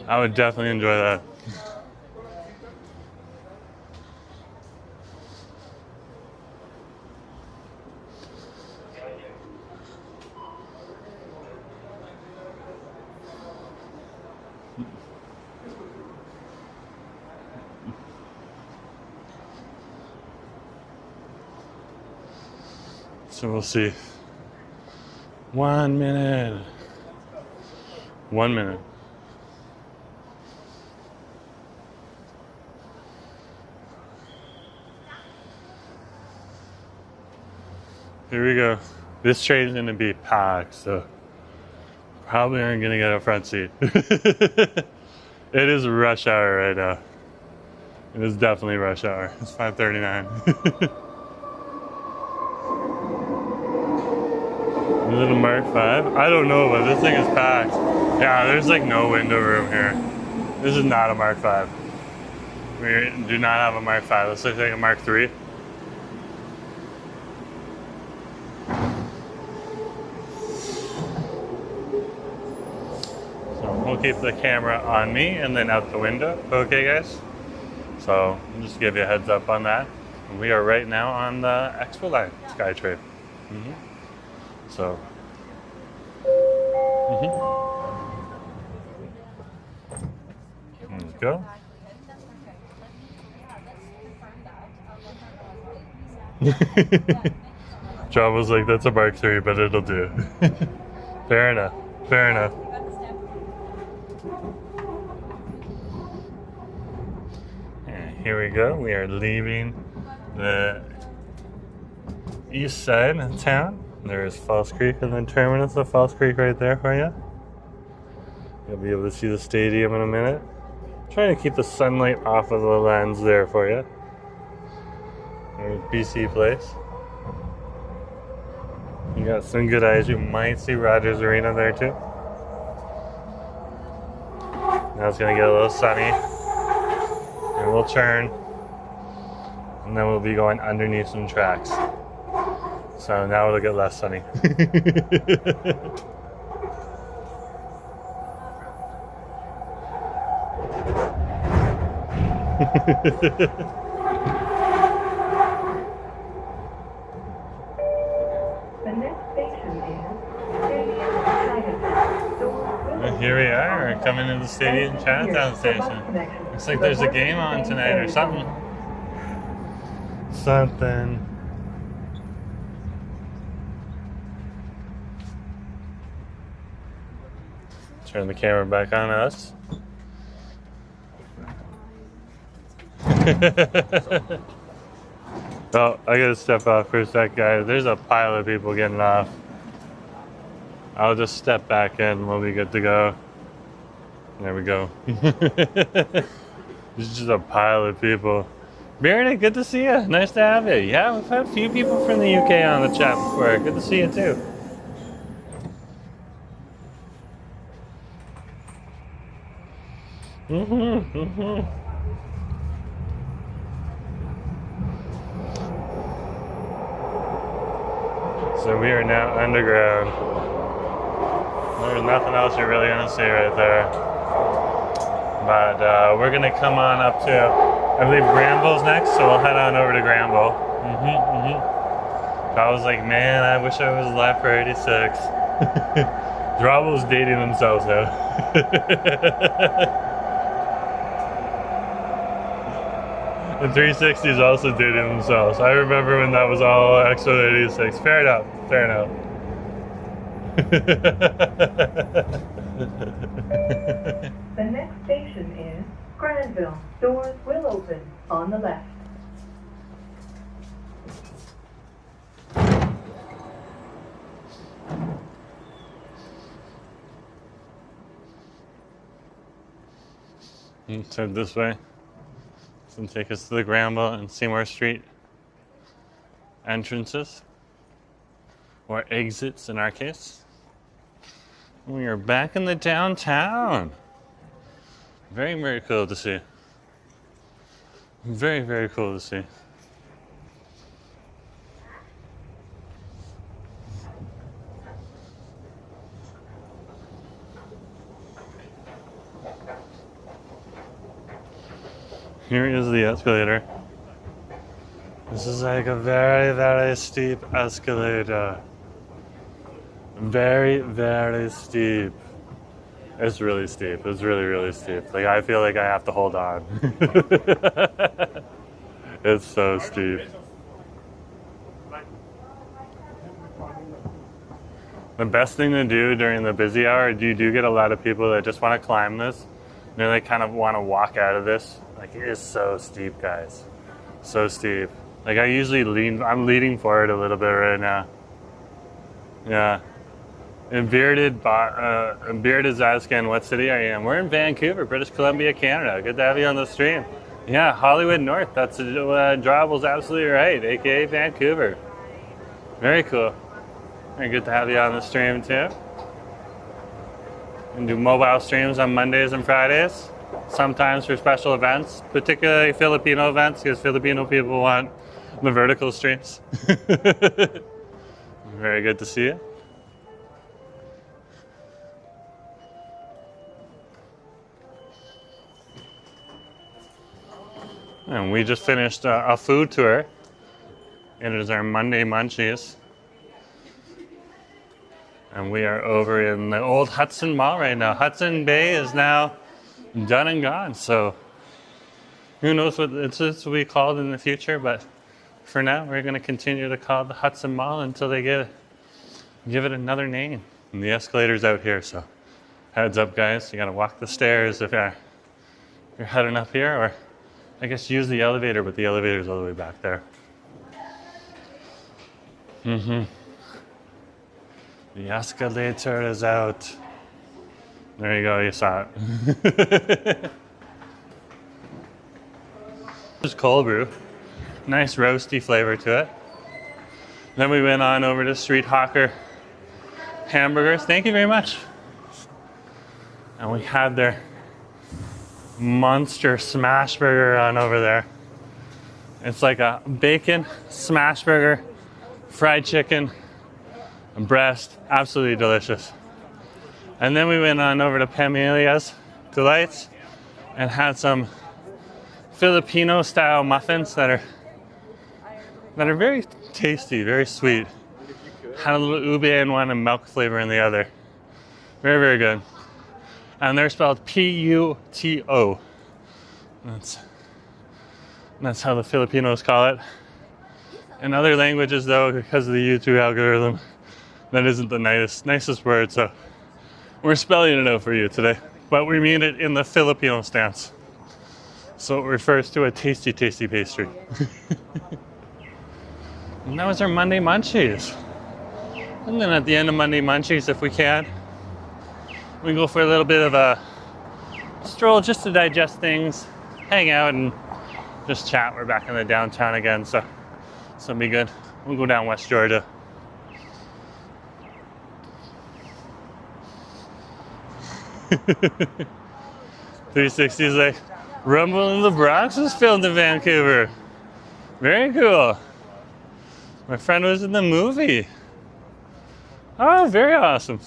I would definitely enjoy that. So we'll see. 1 minute. 1 minute. Here we go. This train's gonna be packed, so probably aren't gonna get a front seat. It is rush hour right now. It is definitely rush hour. It's 5:39. Is it a Mark 5? I don't know, but this thing is packed. Yeah, there's like no window room here. This is not a Mark 5. We do not have a Mark 5. This looks like a Mark 3. So we'll keep the camera on me and then out the window. Okay, guys? So I'll just give you a heads up on that. We are right now on the Expo line, SkyTrade. So. There we go. John was like, that's a Mark 3, but it'll do. Fair enough. Fair enough. And here we go. We are leaving the east side of town. There's False Creek and the terminus of False Creek right there for you. You'll be able to see the stadium in a minute. Trying to keep the sunlight off of the lens there for you. There's BC Place. You got some good eyes. You might see Rogers Arena there too. Now it's gonna get a little sunny. And we'll turn. And then we'll be going underneath some tracks. So now it'll get less sunny. Here we are, coming to the Stadium Chinatown Station. Looks like there's a game on tonight or something. Turn the camera back on us. Oh, I gotta step off for a sec, guys. There's a pile of people getting off. I'll just step back in. We'll be good to go. There we go. There's just a pile of people. Meredith, good to see you. Nice to have you. Yeah, we've had a few people from the UK on the chat before. Good to see you too. So we are now underground. There's nothing else you're really gonna see right there. But we're gonna come on up to, I believe Granville's next, so we'll head on over to Granville. I was like, man, I wish I was alive for 86. Drabbles dating themselves now. The 360s also dated themselves. I remember when that was all Expo 86. Fair enough. Fair enough. The next station is Granville. Doors will open on the left. Turn this way. It's going to take us to the Granville and Seymour Street entrances, or exits in our case. We are back in the downtown. Very, very cool to see. Very, very cool to see. Here is the escalator. This is like a very, very steep escalator. Very, very steep. It's really steep. It's really, really steep. Like, I feel like I have to hold on. It's so steep. The best thing to do during the busy hour, you do get a lot of people that just want to climb this. And they like kind of want to walk out of this. Like, it is so steep, guys. So steep. Like, I usually I'm leaning forward a little bit right now. Yeah. And Bearded is asking, what city are you in? We're in Vancouver, British Columbia, Canada. Good to have you on the stream. Yeah, Hollywood North. That's Drabbles absolutely right, aka Vancouver. Very cool. Very good to have you on the stream too. And do mobile streams on Mondays and Fridays. Sometimes for special events, particularly Filipino events, because Filipino people want the vertical streams. Very good to see you. And we just finished a food tour. It is our Monday Munchies. And we are over in the old Hudson Mall right now. Hudson Bay is now done and gone, so who knows what it's will be called in the future, but for now we're going to continue to call it the Hudson Mall until they give it another name. And the escalator's out here, so heads up guys, you got to walk the stairs if you're heading up here, or I guess use the elevator, but the elevator's all the way back there. The escalator is out. There you go, you saw it. This is cold brew. Nice roasty flavor to it. Then we went on over to Street Hawker Hamburgers. Thank you very much. And we had their monster smash burger on over there. It's like a bacon smash burger, fried chicken, and breast. Absolutely delicious. And then we went on over to Pamilia's Delights and had some Filipino style muffins that are very tasty, very sweet. Had a little ube in one and milk flavor in the other. Very, very good. And they're spelled P-U-T-O. That's how the Filipinos call it. In other languages though, because of the YouTube algorithm, that isn't the nicest word, so we're spelling it out for you today. But we mean it in the Filipino stance. So it refers to a tasty, tasty pastry. And that was our Monday Munchies. And then at the end of Monday Munchies, if we can, we go for a little bit of a stroll just to digest things, hang out, and just chat. We're back in the downtown again, so it'll be good. We'll go down West Georgia. .360 is like, Rumble in the Bronx was filmed in Vancouver. Very cool. My friend was in the movie. Oh, very awesome.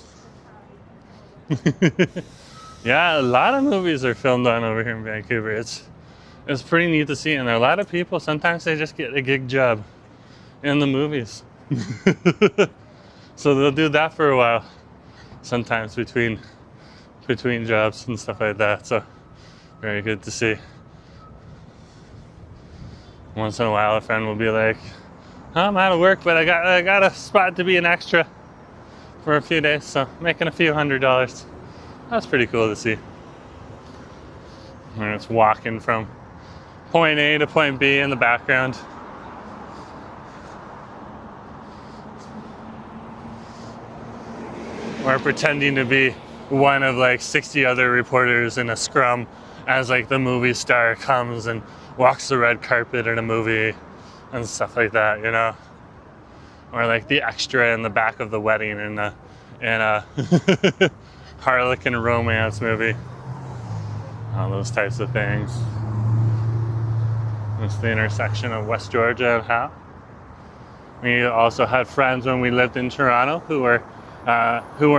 Yeah, a lot of movies are filmed on over here in Vancouver. It's pretty neat to see, and there are a lot of people, sometimes they just get a gig job in the movies. So they'll do that for a while, sometimes between jobs and stuff like that. So very good to see. Once in a while a friend will be like, oh, I'm out of work, but I got a spot to be an extra for a few days, so making a few $100s. That's pretty cool to see. And it's walking from point A to point B in the background. Or pretending to be one of like 60 other reporters in a scrum as like the movie star comes and walks the red carpet in a movie and stuff like that, you know? Or like the extra in the back of the wedding in a Harlequin romance movie. All those types of things. It's the intersection of West Georgia and Howe. We also had friends when we lived in Toronto who were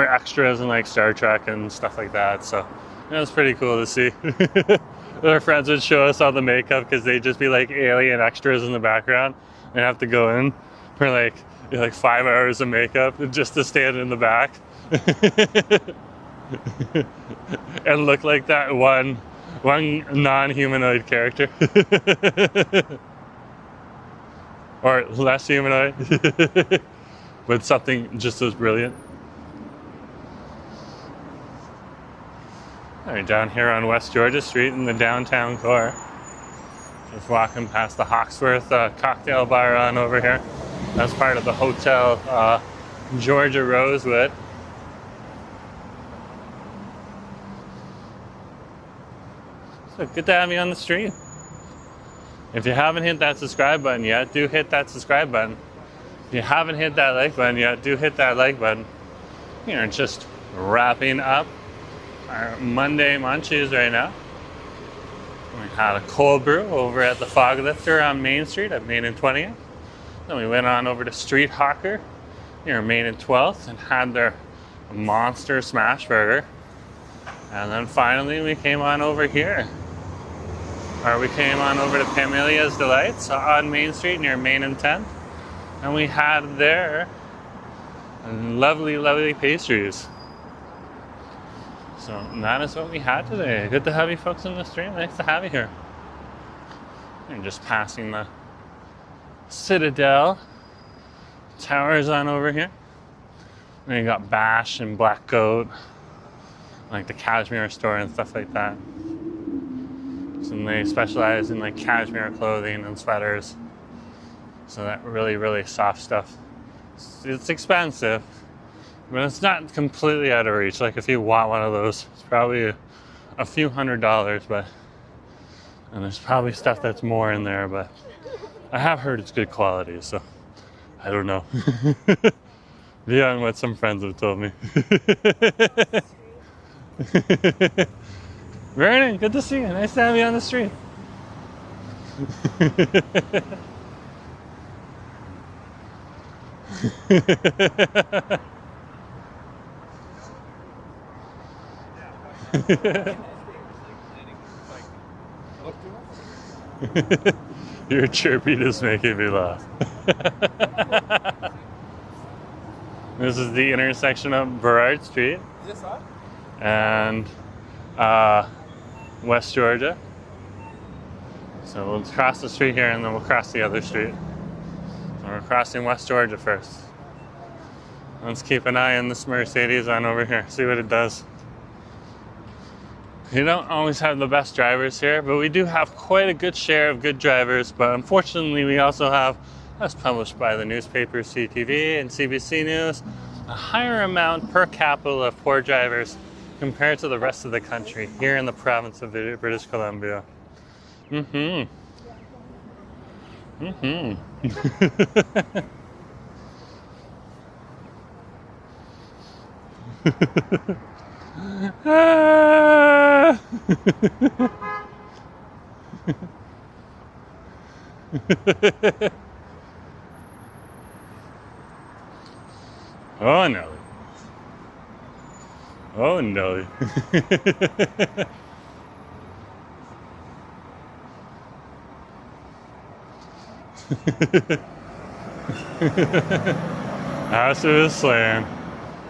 extras in like Star Trek and stuff like that. So it was pretty cool to see. Our friends would show us all the makeup because they'd just be like alien extras in the background and have to go in for like 5 hours of makeup just to stand in the back and look like that one non-humanoid character. Or less humanoid, but something just as brilliant. All right, down here on West Georgia Street in the downtown core. Just walking past the Hawksworth cocktail bar on over here. That's part of the Hotel Georgia Rosewood. So good to have you on the stream. If you haven't hit that subscribe button yet, do hit that subscribe button. If you haven't hit that like button yet, do hit that like button. We are just wrapping up our Monday munchies right now. We had a cold brew over at the Foglifter on Main Street at Main and 20th. Then we went on over to Street Hawker near Main and 12th and had their monster smash burger. And then finally we came on over here. Or we came on over to Pamilia's Delights on Main Street near Main and 10th. And we had their lovely, lovely pastries. So that is what we had today. Good to have you folks in the stream. Nice to have you here. And just passing the Citadel Towers on over here. And you got Bash and Black Goat, like the cashmere store and stuff like that. And they specialize in like cashmere clothing and sweaters. So that really, really soft stuff. It's expensive, but it's not completely out of reach. Like if you want one of those, it's probably a few $100s, but and there's probably stuff that's more in there, but I have heard it's good quality, so I don't know. Beyond what some friends have told me. Vernon, good to see you. Nice to have you on the street. Your chirping is making me laugh. This is the intersection of Burrard Street and West Georgia. So we'll cross the street here and then we'll cross the other street. So we're crossing West Georgia first. Let's keep an eye on this Mercedes on over here, see what it does. You don't always have the best drivers here, but we do have quite a good share of good drivers. But unfortunately, we also have, as published by the newspapers CTV and CBC News, a higher amount per capita of poor drivers compared to the rest of the country here in the province of British Columbia. Oh no. Oh no. Asif is slaying.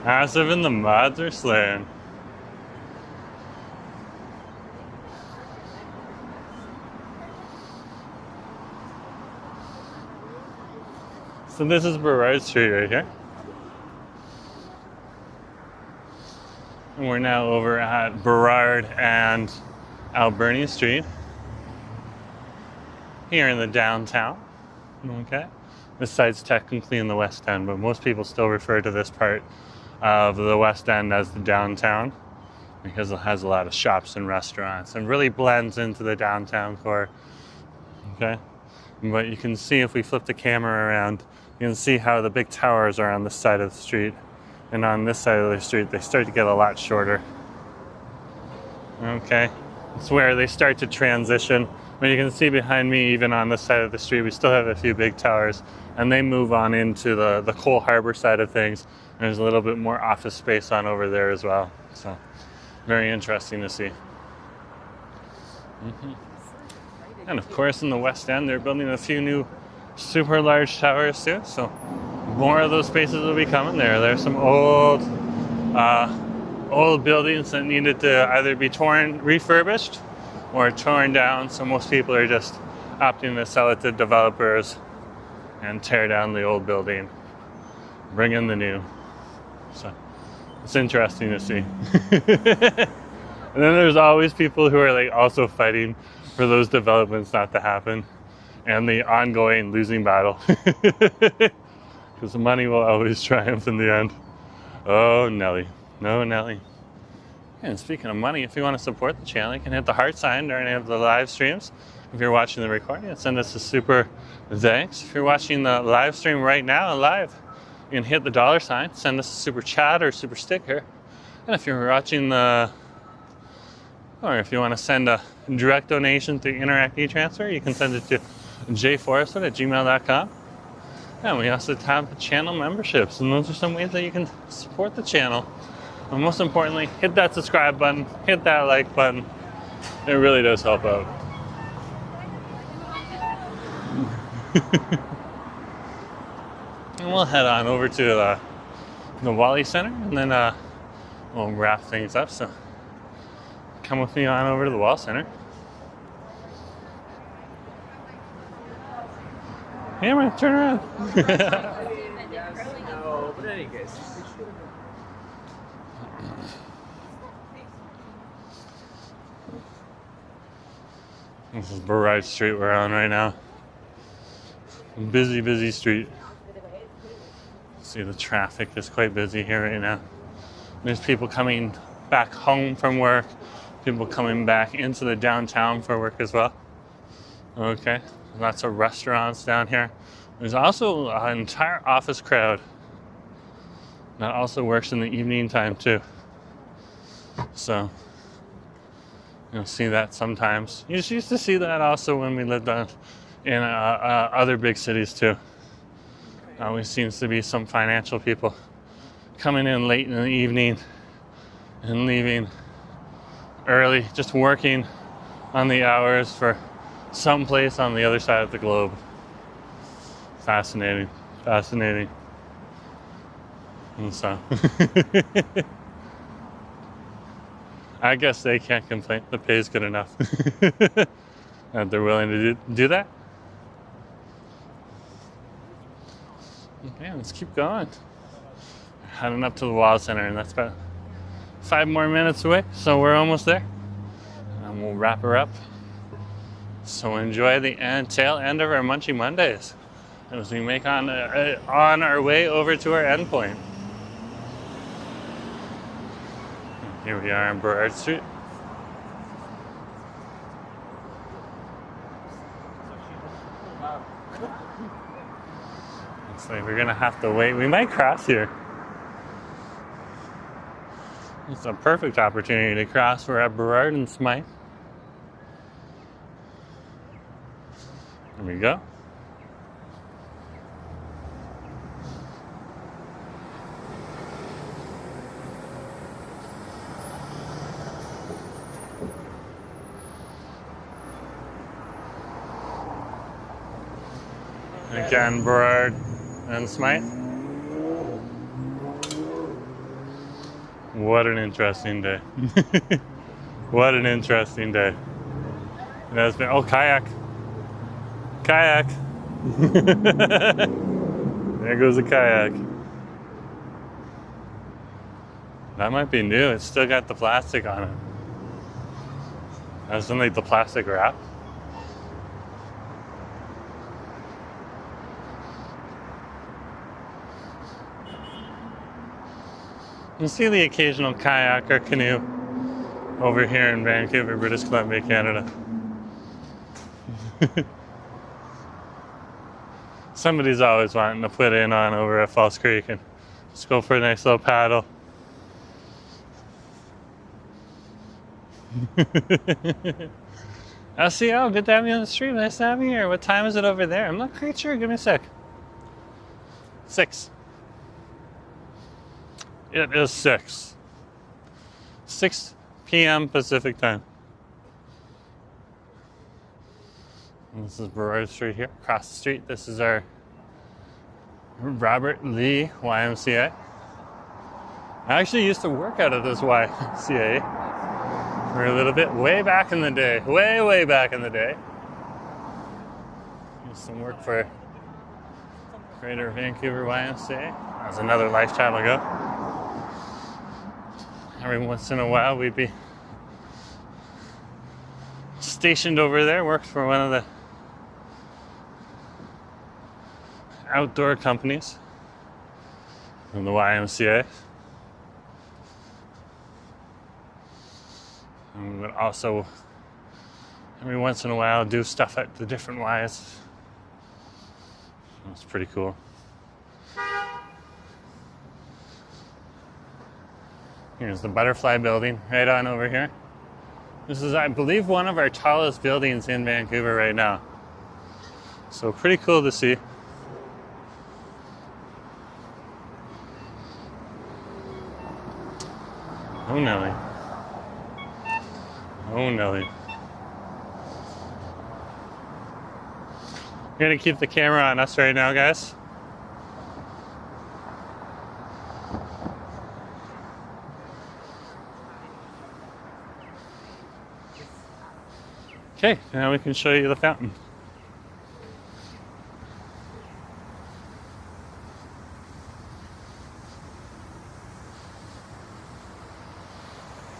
Asif and the mods are slaying. So this is Burrard Street right here. And we're now over at Burrard and Alberni Street here in the downtown. Okay, this side's technically in the West End, but most people still refer to this part of the West End as the downtown because it has a lot of shops and restaurants and really blends into the downtown core. Okay, but you can see if we flip the camera around, you can see how the big towers are on this side of the street. And on this side of the street, they start to get a lot shorter. Okay, it's where they start to transition. But you can see behind me, even on this side of the street, we still have a few big towers. And they move on into the Cole Harbor side of things. And there's a little bit more office space on over there as well. So, very interesting to see. And of course, in the West End, they're building a few new super large towers too. So, more of those spaces will be coming there. There's some old buildings that needed to either be refurbished or torn down. So most people are just opting to sell it to developers and tear down the old building, bring in the new. So it's interesting to see. And then there's always people who are like also fighting for those developments not to happen and the ongoing losing battle. Because the money will always triumph in the end. Oh, Nelly. No, Nelly. And speaking of money, if you want to support the channel, you can hit the heart sign during any of the live streams. If you're watching the recording, send us a super thanks. If you're watching the live stream right now, live, you can hit the $sign, send us a super chat or super sticker. And if you're watching or if you want to send a direct donation through Interact e-transfer, you can send it to jforestwood@gmail.com. And we also have channel memberships, and those are some ways that you can support the channel. And most importantly, hit that subscribe button, hit that like button. It really does help out. And we'll head on over to the Wally Center, and then we'll wrap things up. So come with me on over to the Wall Center. Hammer, turn around. No, but any case. This is Burrard Street we're on right now. Busy, busy street. See, the traffic is quite busy here right now. There's people coming back home from work, people coming back into the downtown for work as well. Okay, lots of restaurants down here. There's also an entire office crowd that also works in the evening time too. So you'll see that sometimes. You used to see that also when we lived in other big cities too. Always seems to be some financial people coming in late in the evening and leaving early, just working on the hours for someplace on the other side of the globe. Fascinating, fascinating. And so, I guess they can't complain. The pay's good enough. And they're willing to do that. Okay, let's keep going. Heading up to the Wall Center, and that's about 5 more minutes away, so we're almost there. And we'll wrap her up. So enjoy the tail end of our Munchie Mondays as we make on our way over to our endpoint. Here we are on Burrard Street. Looks like we're gonna have to wait. We might cross here. It's a perfect opportunity to cross. We're at Burrard and Smythe. There we go. Again, Burrard and Smythe. What an interesting day. What an interesting day. It has been, oh, kayak. Kayak. There goes a kayak. That might be new. It's still got the plastic on it. That's like the plastic wrap. You see the occasional kayak or canoe over here in Vancouver, British Columbia, Canada. Somebody's always wanting to put in on over at False Creek and just go for a nice little paddle. SEO, good to have you on the stream. Nice to have you here. What time is it over there? I'm not quite sure. Give me a sec. 6. It is 6. 6 p.m. Pacific time. And this is Burrard Street here. Across the street, this is our Robert Lee YMCA. I actually used to work out of this YMCA for a little bit, way back in the day. Way back in the day. Used to work for Greater Vancouver YMCA. That was another lifetime ago. Every once in a while, we'd be stationed over there, worked for one of the outdoor companies in the YMCA. And we would also every once in a while do stuff at the different Ys. That's pretty cool. Here's the butterfly building right on over here. This is, I believe, one of our tallest buildings in Vancouver right now. So pretty cool to see. Oh Nelly. Oh Nelly. We're gonna keep the camera on us right now, guys. Okay, now we can show you the fountain.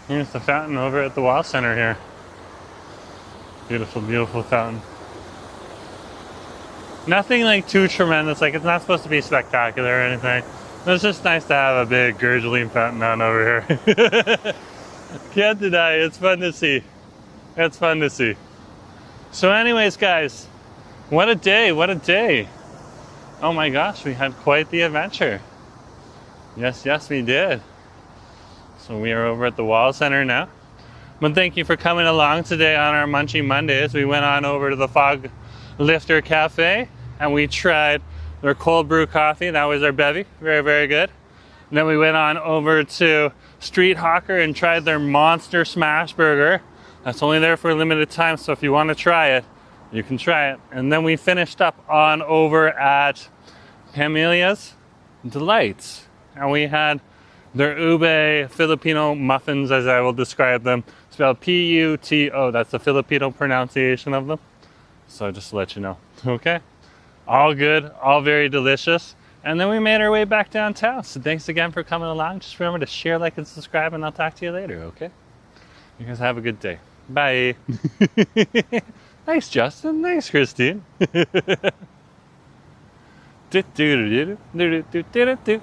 Here's the fountain over at the Wall Center here. Beautiful, beautiful fountain. Nothing like too tremendous, like it's not supposed to be spectacular or anything. It's just nice to have a big gurgling fountain on over here. Can't deny it, it's fun to see. It's fun to see. So anyways, guys, what a day, what a day. Oh my gosh, we had quite the adventure. Yes, yes, we did. So we are over at the Wall Center now. But thank you for coming along today on our Munchie Mondays. We went on over to the Foglifter Cafe and we tried their cold brew coffee. That was our bevy, very, very good. And then we went on over to Street Hawker and tried their monster smash burger. That's only there for a limited time, so if you want to try it, you can try it. And then we finished up on over at Pamily's Delights. And we had their ube Filipino muffins, as I will describe them. Spelled P-U-T-O, that's the Filipino pronunciation of them. So just to let you know, okay? All good, all very delicious. And then we made our way back downtown. So thanks again for coming along. Just remember to share, like, and subscribe, and I'll talk to you later, okay? You guys have a good day. Bye. Nice, Justin. Nice, Christine. Do do do do do do do do do.